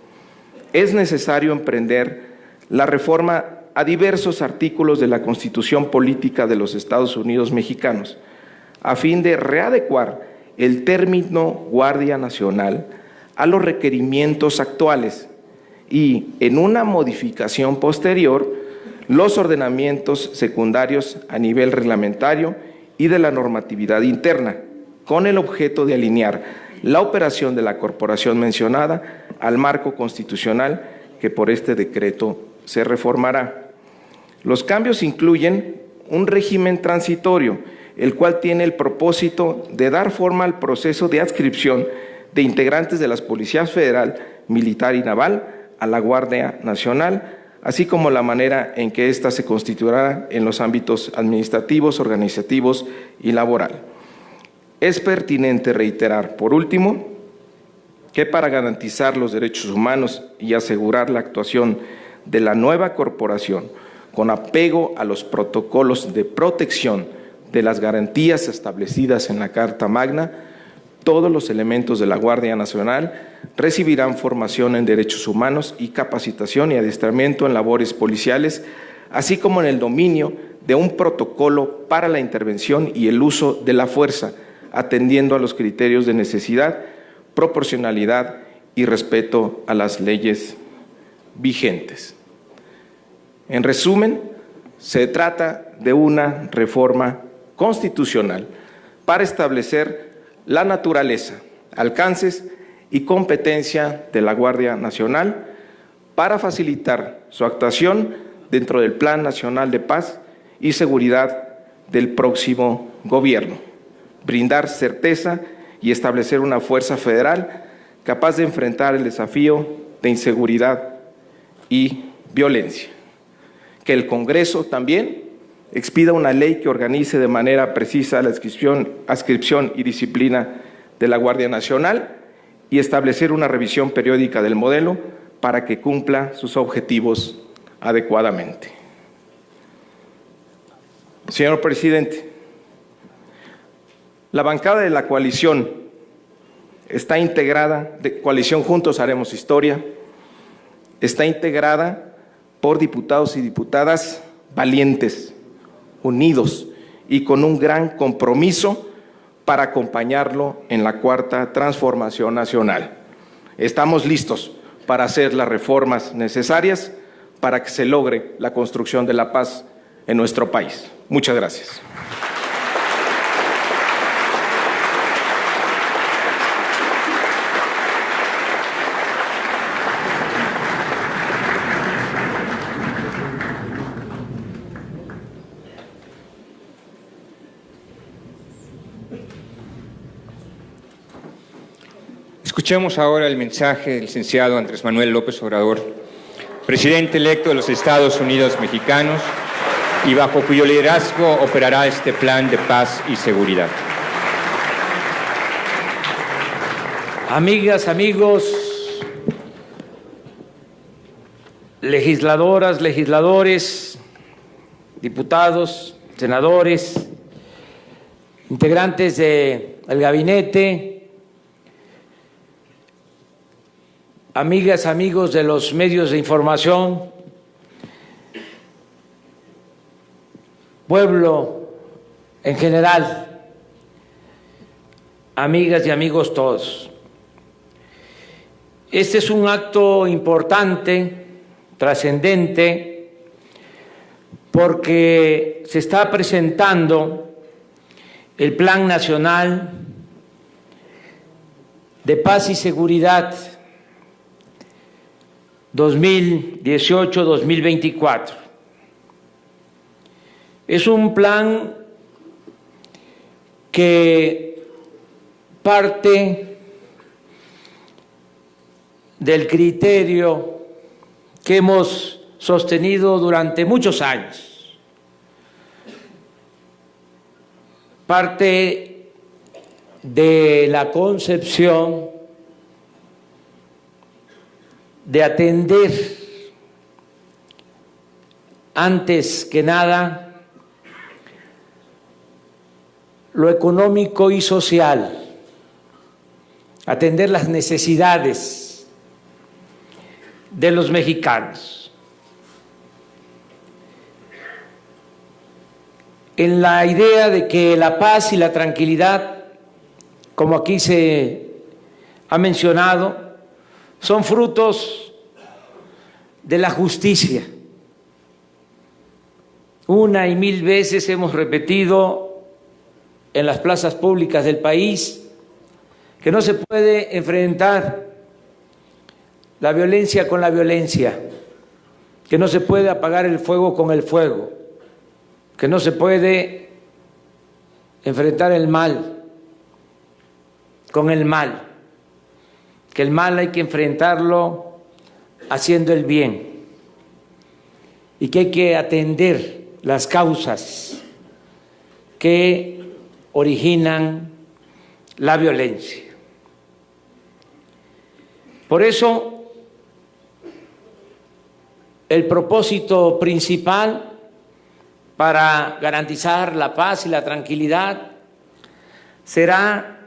es necesario emprender la reforma a diversos artículos de la Constitución Política de los Estados Unidos Mexicanos, a fin de readecuar el término Guardia Nacional a los requerimientos actuales y, en una modificación posterior, los ordenamientos secundarios a nivel reglamentario y de la normatividad interna, con el objeto de alinear la operación de la corporación mencionada al marco constitucional que por este decreto se reformará. Los cambios incluyen un régimen transitorio, el cual tiene el propósito de dar forma al proceso de adscripción de integrantes de las Policías Federal, Militar y Naval a la Guardia Nacional, así como la manera en que ésta se constituirá en los ámbitos administrativos, organizativos y laboral. Es pertinente reiterar, por último, que para garantizar los derechos humanos y asegurar la actuación de la nueva corporación con apego a los protocolos de protección de las garantías establecidas en la Carta Magna, todos los elementos de la Guardia Nacional recibirán formación en derechos humanos y capacitación y adiestramiento en labores policiales, así como en el dominio de un protocolo para la intervención y el uso de la fuerza, atendiendo a los criterios de necesidad, proporcionalidad y respeto a las leyes vigentes. En resumen, se trata de una reforma constitucional para establecer la naturaleza, alcances y competencia de la Guardia Nacional para facilitar su actuación dentro del Plan Nacional de Paz y Seguridad del próximo gobierno, brindar certeza y establecer una fuerza federal capaz de enfrentar el desafío de inseguridad y violencia. Que el Congreso también expida una ley que organice de manera precisa la adscripción y disciplina de la Guardia Nacional y establecer una revisión periódica del modelo para que cumpla sus objetivos adecuadamente. Señor presidente, la bancada de la coalición está integrada, de Coalición Juntos Haremos Historia, está integrada por diputados y diputadas valientes, unidos y con un gran compromiso para acompañarlo en la Cuarta Transformación Nacional. Estamos listos para hacer las reformas necesarias para que se logre la construcción de la paz en nuestro país. Muchas gracias. Escuchemos ahora el mensaje del licenciado Andrés Manuel López Obrador, presidente electo de los Estados Unidos mexicanos, y bajo cuyo liderazgo operará este plan de paz y seguridad. Amigas, amigos, legisladoras, legisladores, diputados, senadores, integrantes del gabinete, amigas, amigos de los medios de información, pueblo en general, amigas y amigos todos. Este es un acto importante, trascendente, porque se está presentando el Plan Nacional de Paz y Seguridad 2018-2024. Es un plan que parte del criterio que hemos sostenido durante muchos años, parte de la concepción de atender antes que nada lo económico y social, atender las necesidades de los mexicanos. En la idea de que la paz y la tranquilidad, como aquí se ha mencionado, son frutos de la justicia. Una y mil veces hemos repetido en las plazas públicas del país que no se puede enfrentar la violencia con la violencia, que no se puede apagar el fuego con el fuego, que no se puede enfrentar el mal con el mal, que el mal hay que enfrentarlo haciendo el bien y que hay que atender las causas que originan la violencia. Por eso, el propósito principal para garantizar la paz y la tranquilidad será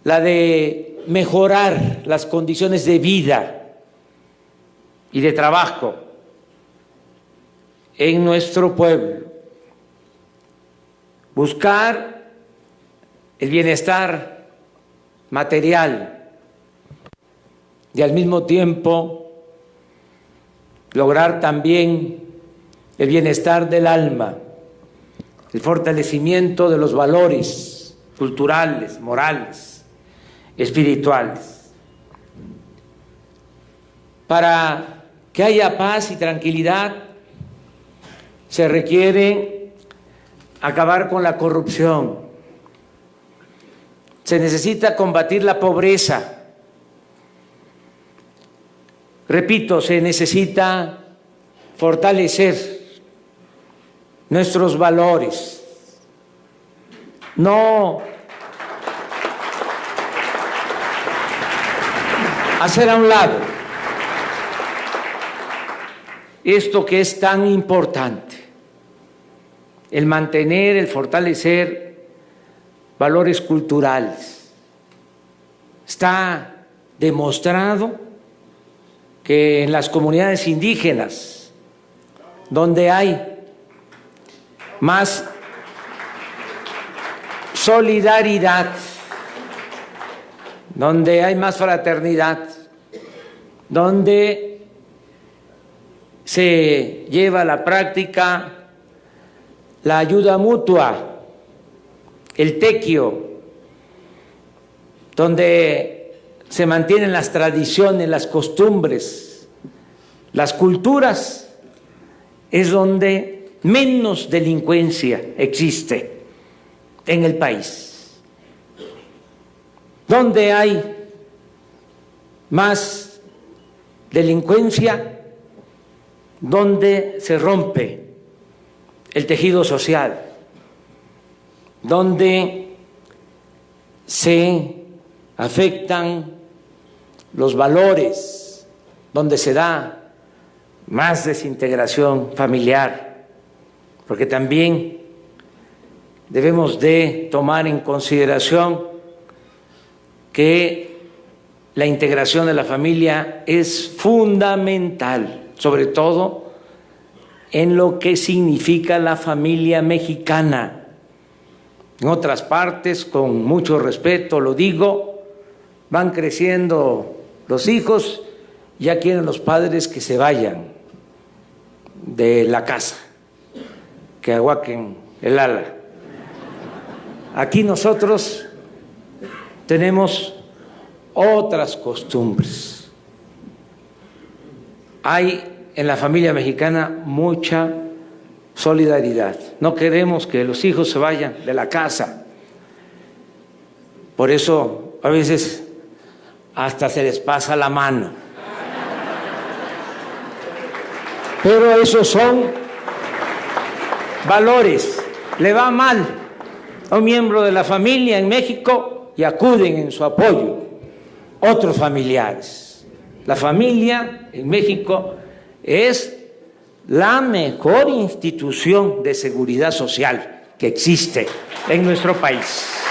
la de mejorar las condiciones de vida y de trabajo en nuestro pueblo, buscar el bienestar material y al mismo tiempo lograr también el bienestar del alma, el fortalecimiento de los valores culturales, morales, espirituales. Para que haya paz y tranquilidad se requiere acabar con la corrupción, se necesita combatir la pobreza. Repito, se necesita fortalecer nuestros valores, no hacer a un lado esto que es tan importante, el mantener, el fortalecer valores culturales. Está demostrado que en las comunidades indígenas, donde hay más solidaridad, donde hay más fraternidad, donde se lleva a la práctica la ayuda mutua, el tequio, donde se mantienen las tradiciones, las costumbres, las culturas, es donde menos delincuencia existe en el país. Donde hay más delincuencia, donde se rompe el tejido social, donde se afectan los valores, donde se da más desintegración familiar, porque también debemos de tomar en consideración que la integración de la familia es fundamental, sobre todo en lo que significa la familia mexicana. En otras partes, con mucho respeto lo digo, van creciendo los hijos, ya quieren los padres que se vayan de la casa, que aguaquen el ala. Aquí nosotros tenemos otras costumbres. Hay en la familia mexicana mucha solidaridad. No queremos que los hijos se vayan de la casa. Por eso a veces hasta se les pasa la mano. Pero esos son valores. Le va mal a un miembro de la familia en México y acuden en su apoyo otros familiares. La familia en México es la mejor institución de seguridad social que existe en nuestro país.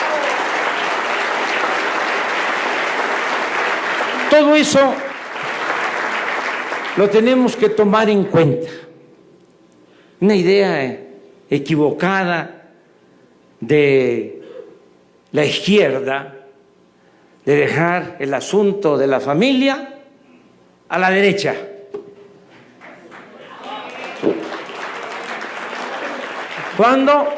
Todo eso lo tenemos que tomar en cuenta. Una idea equivocada de la izquierda de dejar el asunto de la familia a la derecha. Cuando,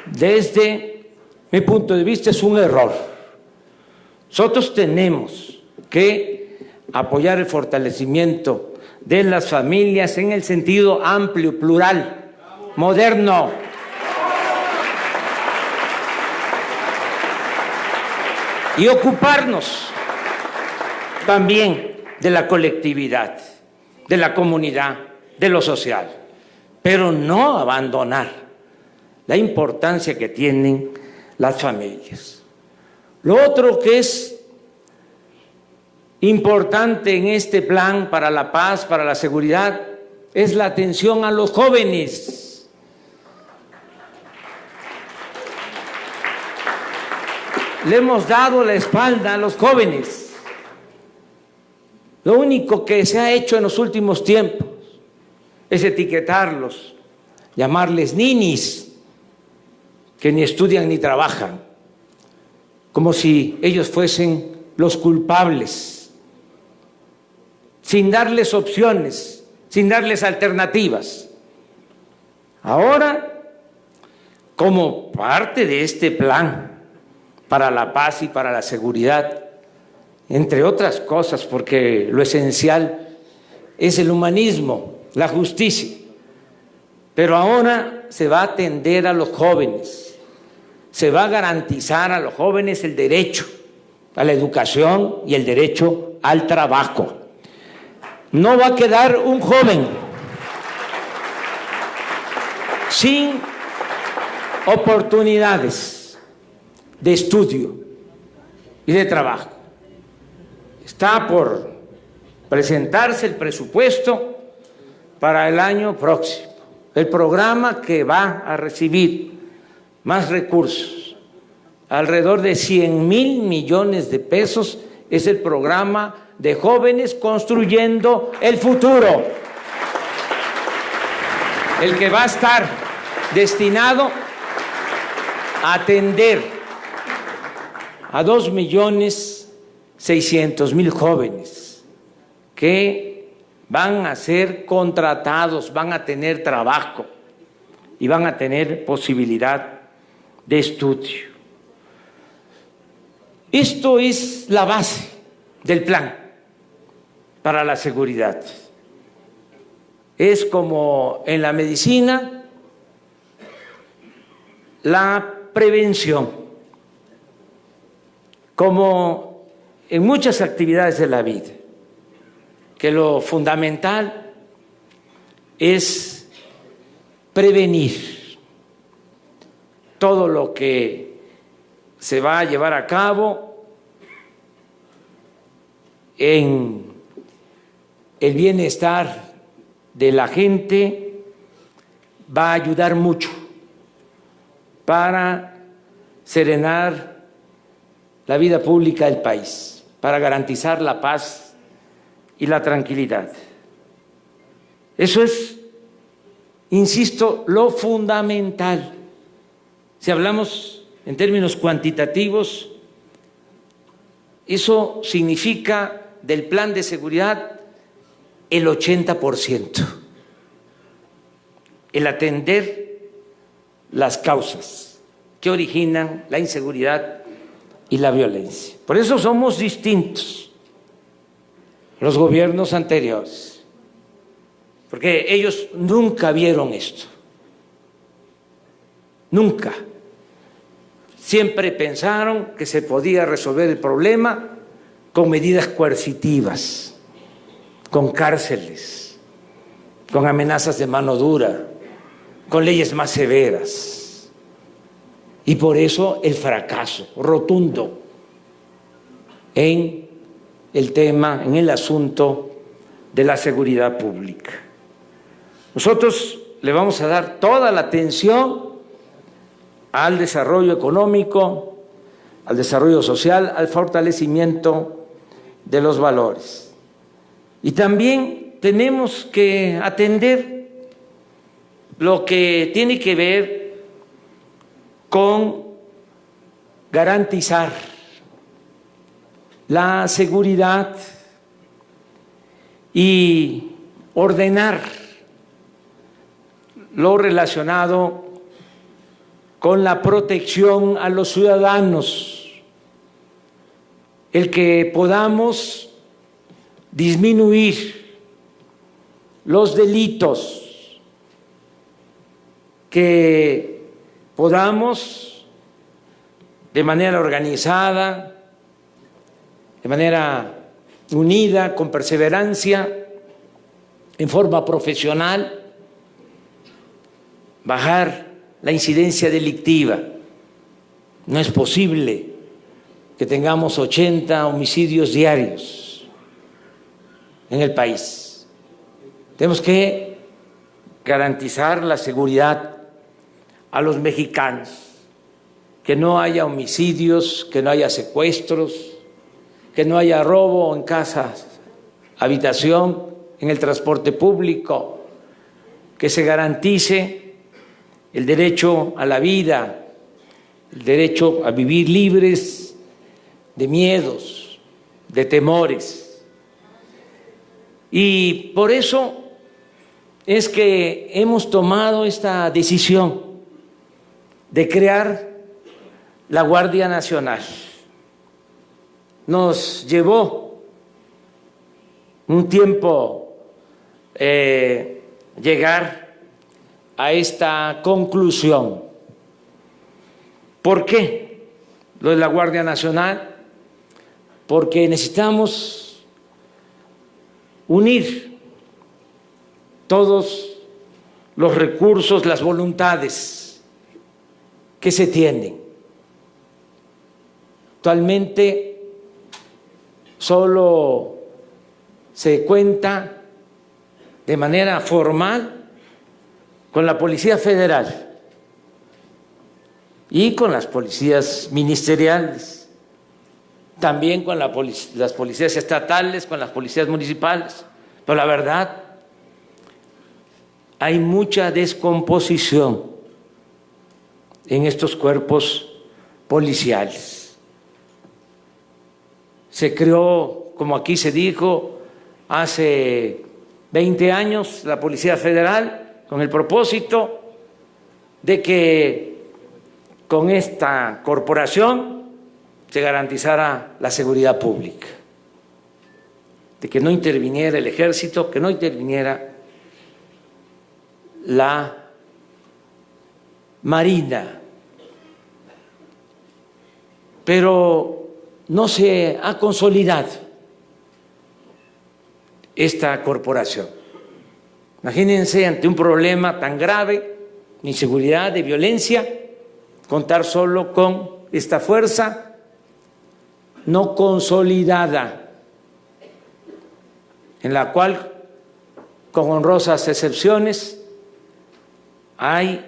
desde mi punto de vista, es un error. Nosotros tenemos que apoyar el fortalecimiento de las familias en el sentido amplio, plural, moderno. Y ocuparnos también de la colectividad, de la comunidad, de lo social, pero no abandonar la importancia que tienen las familias. Lo otro que es importante en este plan para la paz, para la seguridad, es la atención a los jóvenes. Le hemos dado la espalda a los jóvenes. Lo único que se ha hecho en los últimos tiempos es etiquetarlos, llamarles ninis, que ni estudian ni trabajan, como si ellos fuesen los culpables, sin darles opciones, sin darles alternativas. Ahora, como parte de este plan para la paz y para la seguridad, entre otras cosas, porque lo esencial es el humanismo, la justicia, pero ahora se va a atender a los jóvenes, se va a garantizar a los jóvenes el derecho a la educación y el derecho al trabajo. No va a quedar un joven sin oportunidades de estudio y de trabajo. Está por presentarse el presupuesto para el año próximo, el programa que va a recibir más recursos, alrededor de 100,000 millones de pesos, es el programa de jóvenes construyendo el futuro, el que va a estar destinado a atender a 2,600,000 jóvenes que van a ser contratados, van a tener trabajo y van a tener posibilidad de estudio. Esto es la base del plan para la seguridad. Es como en la medicina, la prevención, como en muchas actividades de la vida, que lo fundamental es prevenir todo lo que se va a llevar a cabo en el bienestar de la gente, va a ayudar mucho para serenar la vida pública del país, para garantizar la paz y la tranquilidad. Eso es, insisto, lo fundamental. Si hablamos en términos cuantitativos, eso significa del plan de seguridad el 80%, el atender las causas que originan la inseguridad y la violencia. Por eso somos distintos los gobiernos anteriores, porque ellos nunca vieron esto, nunca. Siempre pensaron que se podía resolver el problema con medidas coercitivas, con cárceles, con amenazas de mano dura, con leyes más severas. Y por eso el fracaso rotundo en el tema, en el asunto de la seguridad pública. Nosotros le vamos a dar toda la atención al desarrollo económico, al desarrollo social, al fortalecimiento de los valores. Y también tenemos que atender lo que tiene que ver con garantizar la seguridad y ordenar lo relacionado con la protección a los ciudadanos, el que podamos disminuir los delitos, que podamos de manera organizada, de manera unida, con perseverancia, en forma profesional, bajar la incidencia delictiva. No es posible que tengamos 80 homicidios diarios en el país. Tenemos que garantizar la seguridad a los mexicanos, que no haya homicidios, que no haya secuestros, que no haya robo en casas, habitación, en el transporte público, que se garantice el derecho a la vida, el derecho a vivir libres de miedos, de temores. Y por eso es que hemos tomado esta decisión de crear la Guardia Nacional. Nos llevó un tiempo llegar a esta conclusión. ¿Por qué lo de la Guardia Nacional? Porque necesitamos unir todos los recursos, las voluntades que se tienen. Actualmente solo se cuenta de manera formal con la Policía Federal y con las policías ministeriales, también con las policías estatales, con las policías municipales. Pero la verdad, hay mucha descomposición en estos cuerpos policiales. Se creó, como aquí se dijo, hace 20 años la Policía Federal con el propósito de que con esta corporación se garantizara la seguridad pública, de que no interviniera el ejército, que no interviniera la Marina. Pero no se ha consolidado esta corporación. Imagínense, ante un problema tan grave de inseguridad, de violencia, contar solo con esta fuerza no consolidada, en la cual, con honrosas excepciones, hay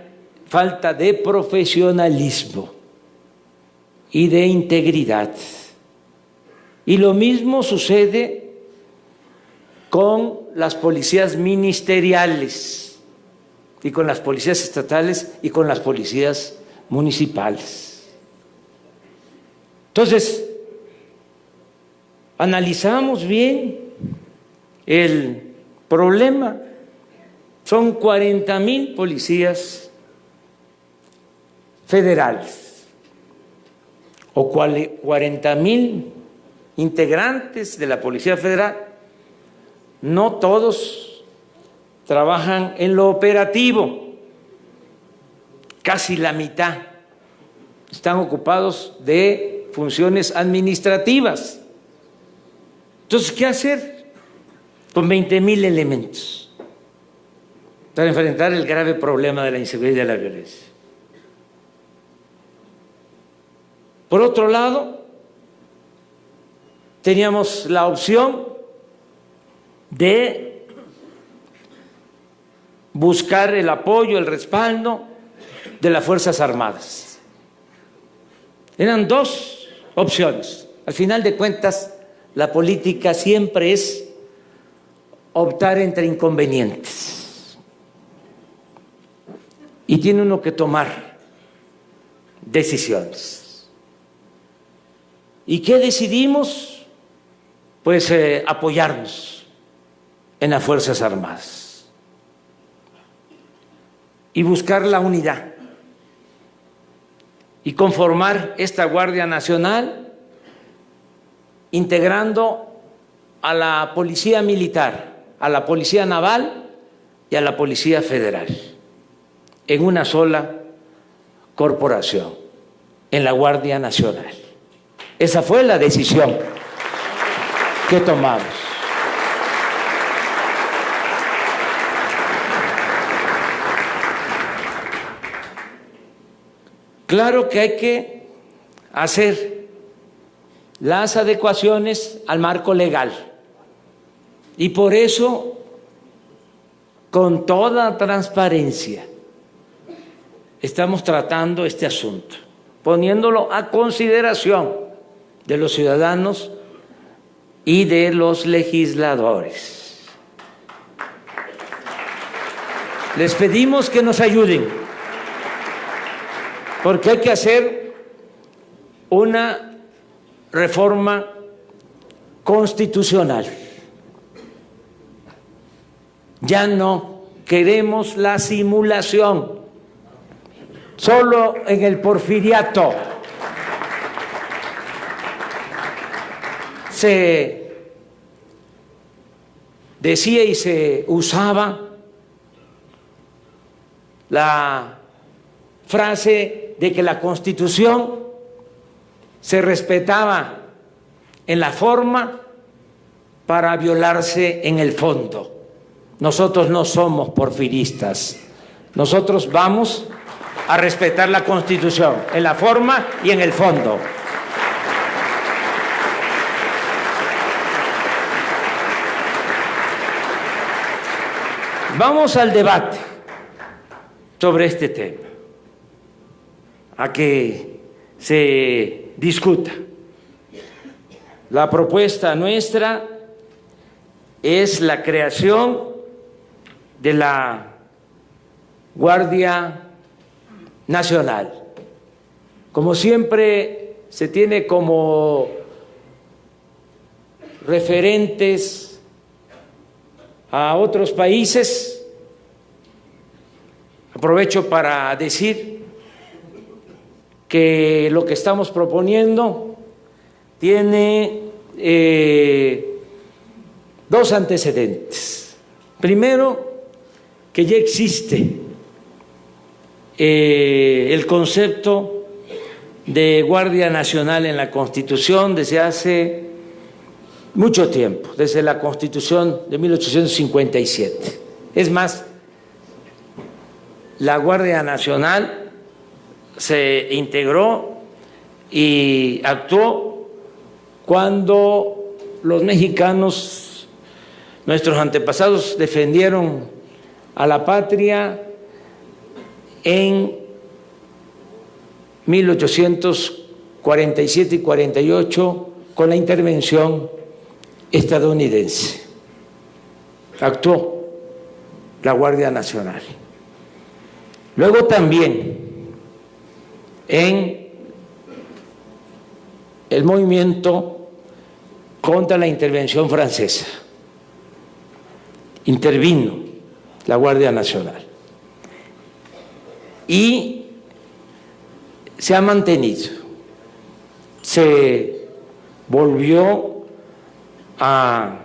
falta de profesionalismo y de integridad. Y lo mismo sucede con las policías ministeriales y con las policías estatales y con las policías municipales. Entonces, analizamos bien el problema. Son 40,000 policías federales o 40,000 integrantes de la Policía Federal. No todos trabajan en lo operativo, casi la mitad están ocupados de funciones administrativas. Entonces, ¿qué hacer con 20,000 elementos para enfrentar el grave problema de la inseguridad y de la violencia? Por otro lado, teníamos la opción de buscar el apoyo, el respaldo de las Fuerzas Armadas. Eran dos opciones. Al final de cuentas, la política siempre es optar entre inconvenientes. Y tiene uno que tomar decisiones. ¿Y qué decidimos? Pues apoyarnos en las Fuerzas Armadas y buscar la unidad y conformar esta Guardia Nacional integrando a la Policía Militar, a la Policía Naval y a la Policía Federal en una sola corporación, en la Guardia Nacional. Esa fue la decisión que tomamos. Claro que hay que hacer las adecuaciones al marco legal y por eso, con toda transparencia, estamos tratando este asunto, poniéndolo a consideración de los ciudadanos y de los legisladores. Les pedimos que nos ayuden, porque hay que hacer una reforma constitucional. Ya no queremos la simulación, solo en el porfiriato se decía y se usaba la frase de que la Constitución se respetaba en la forma para violarse en el fondo. Nosotros no somos porfiristas, nosotros vamos a respetar la Constitución en la forma y en el fondo. Vamos al debate sobre este tema, a que se discuta. La propuesta nuestra es la creación de la Guardia Nacional. Como siempre se tiene como referentes a otros países, aprovecho para decir que lo que estamos proponiendo tiene dos antecedentes. Primero, que ya existe el concepto de Guardia Nacional en la Constitución desde hace mucho tiempo, desde la Constitución de 1857. Es más, la Guardia Nacional se integró y actuó cuando los mexicanos, nuestros antepasados, defendieron a la patria en 1847 y 48 con la intervención estadounidense. Actuó la Guardia Nacional. Luego también en el movimiento contra la intervención francesa intervino la Guardia Nacional y se ha mantenido, se volvió a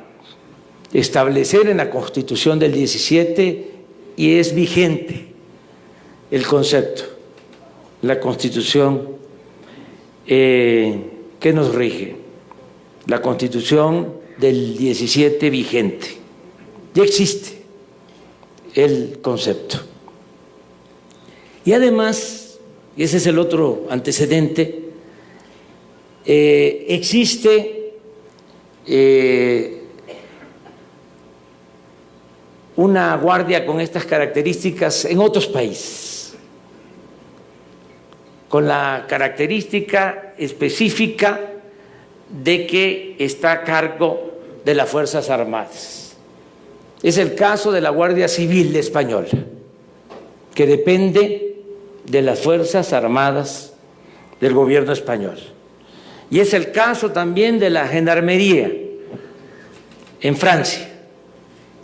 establecer en la Constitución del 17 y es vigente el concepto, la Constitución que nos rige, la Constitución del 17 vigente. Ya existe el concepto. Y además, y ese es el otro antecedente, existe una guardia con estas características en otros países, con la característica específica de que está a cargo de las Fuerzas Armadas. Es el caso de la Guardia Civil Española, que depende de las Fuerzas Armadas del gobierno español. Y es el caso también de la Gendarmería en Francia,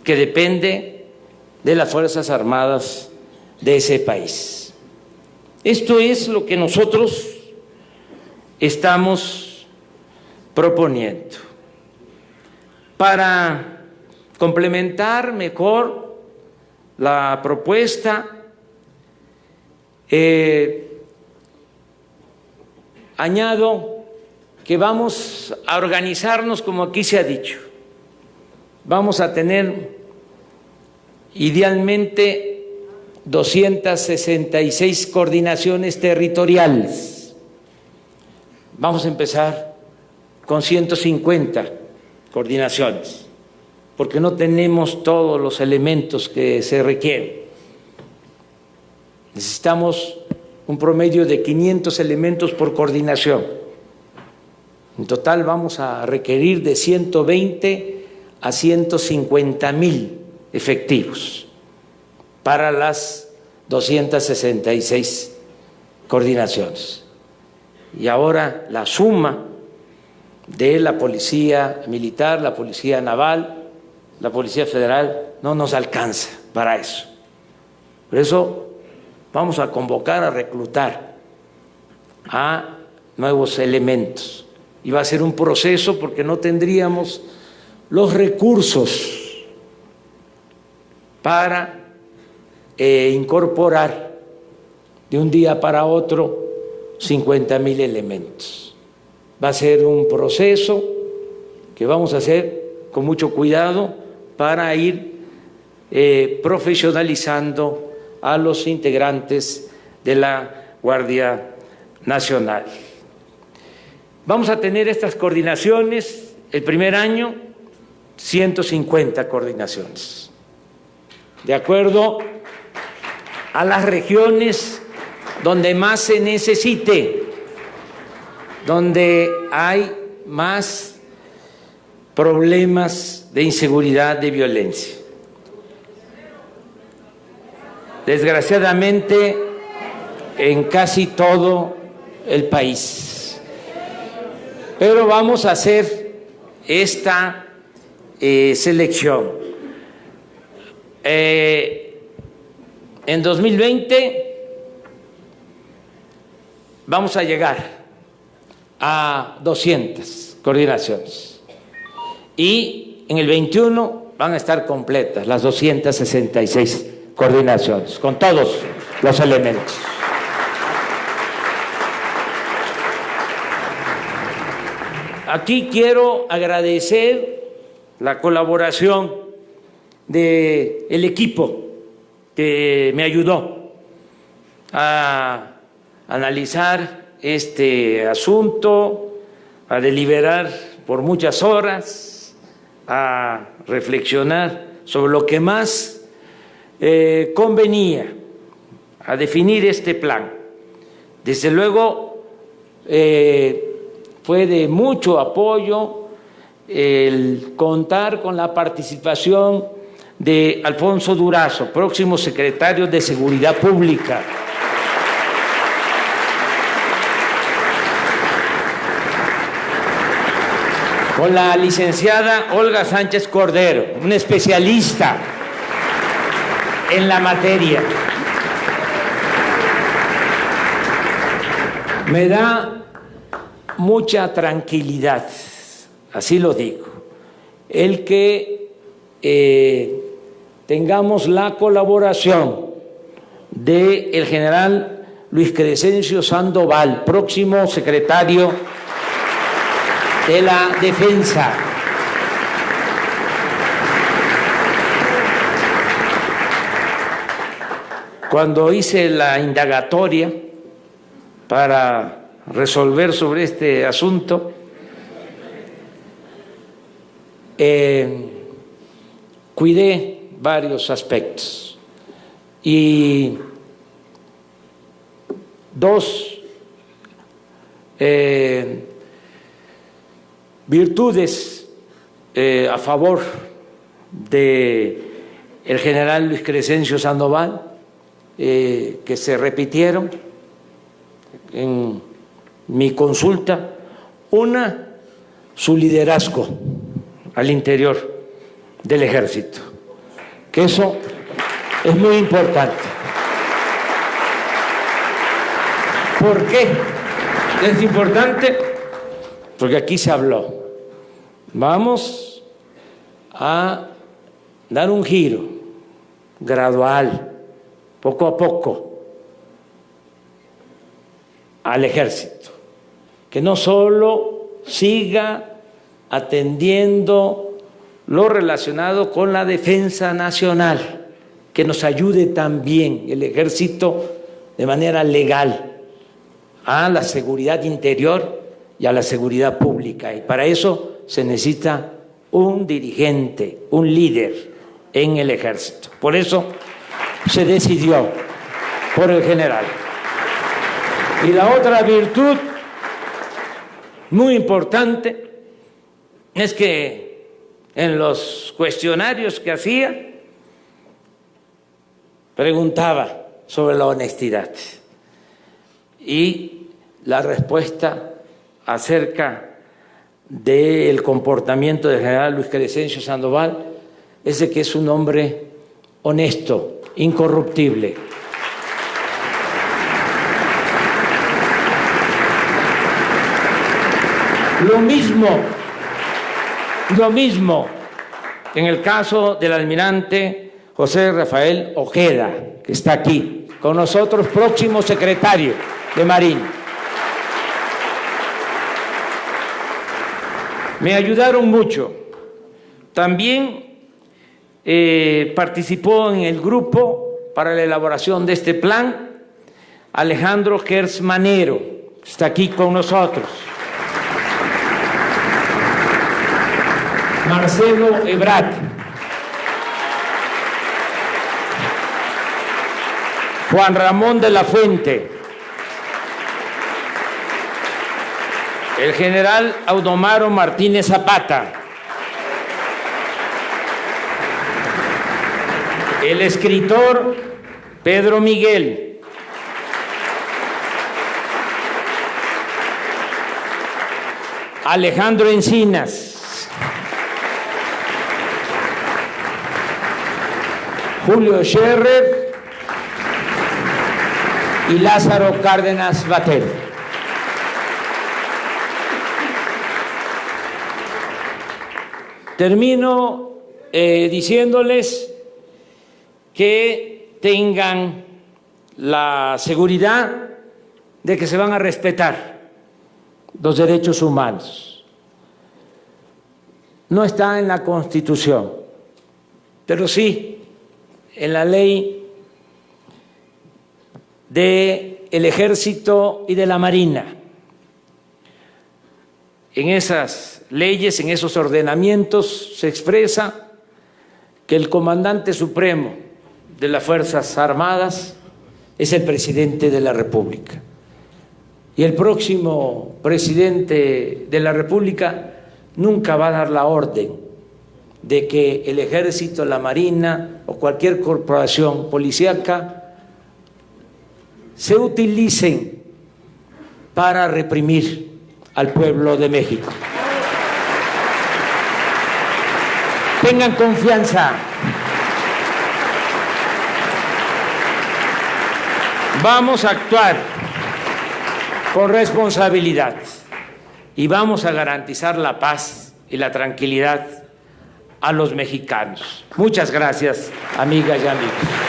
que depende de las Fuerzas Armadas de ese país. Esto es lo que nosotros estamos proponiendo para complementar mejor la propuesta. Añado que vamos a organizarnos como aquí se ha dicho. Vamos a tener idealmente 266 coordinaciones territoriales. Vamos a empezar con 150 coordinaciones, porque no tenemos todos los elementos que se requieren. Necesitamos un promedio de 500 elementos por coordinación. En total vamos a requerir de 120 a 150,000 efectivos para las 266 coordinaciones. y ahora la suma de la policía militar, la policía naval, la policía federal, no nos alcanza para eso. Por eso vamos a convocar a reclutar a nuevos elementos y va a ser un proceso porque no tendríamos los recursos para incorporar de un día para otro 50,000 elementos. Va a ser un proceso que vamos a hacer con mucho cuidado para ir profesionalizando a los integrantes de la Guardia Nacional. Vamos a tener estas coordinaciones, el primer año, 150 coordinaciones, de acuerdo a las regiones donde más se necesite, donde hay más problemas de inseguridad, de violencia. Desgraciadamente, en casi todo el país. Pero vamos a hacer esta selección. En 2020 vamos a llegar a 200 coordinaciones y en el 21 van a estar completas las 266 coordinaciones con todos los elementos. Aquí quiero agradecer la colaboración del equipo que me ayudó a analizar este asunto, a deliberar por muchas horas, a reflexionar sobre lo que más convenía, a definir este plan. Desde luego, fue de mucho apoyo el contar con la participación de Alfonso Durazo, próximo secretario de Seguridad Pública. Con la licenciada Olga Sánchez Cordero, una especialista en la materia. Me da mucha tranquilidad, así lo digo, el que tengamos la colaboración del general Luis Crescencio Sandoval, próximo secretario de la Defensa. Cuando hice la indagatoria para resolver sobre este asunto, cuidé varios aspectos y dos virtudes a favor de el general Luis Crescencio Sandoval que se repitieron en mi consulta. Una, su liderazgo al interior del ejército, que eso es muy importante. ¿Por qué es importante? Porque aquí se habló. Vamos a dar un giro gradual, poco a poco, al ejército, que no solo siga atendiendo lo relacionado con la defensa nacional, que nos ayude también el ejército de manera legal a la seguridad interior y a la seguridad pública. Y para eso se necesita un dirigente, un líder en el ejército. Por eso se decidió por el general. Y la otra virtud muy importante es que en los cuestionarios que hacía preguntaba sobre la honestidad y la respuesta acerca del comportamiento del general Luis Crescencio Sandoval es de que es un hombre honesto, incorruptible. Lo mismo en el caso del almirante José Rafael Ojeda, que está aquí con nosotros, próximo secretario de Marina. Me ayudaron mucho. También participó en el grupo para la elaboración de este plan Alejandro Gertz Manero, está aquí con nosotros. Marcelo Ebrard, Juan Ramón de la Fuente, el general Audomaro Martínez Zapata, el escritor Pedro Miguel, Alejandro Encinas, Julio Scherer y Lázaro Cárdenas Batel. Termino diciéndoles que tengan la seguridad de que se van a respetar los derechos humanos. No está en la Constitución, pero sí en la ley del Ejército y de la Marina. En esas leyes, en esos ordenamientos, se expresa que el comandante supremo de las Fuerzas Armadas es el presidente de la República. Y el próximo presidente de la República nunca va a dar la orden de que el Ejército, la Marina o cualquier corporación policíaca se utilicen para reprimir al pueblo de México. Tengan confianza. Vamos a actuar con responsabilidad y vamos a garantizar la paz y la tranquilidad a los mexicanos. Muchas gracias, amigas y amigos.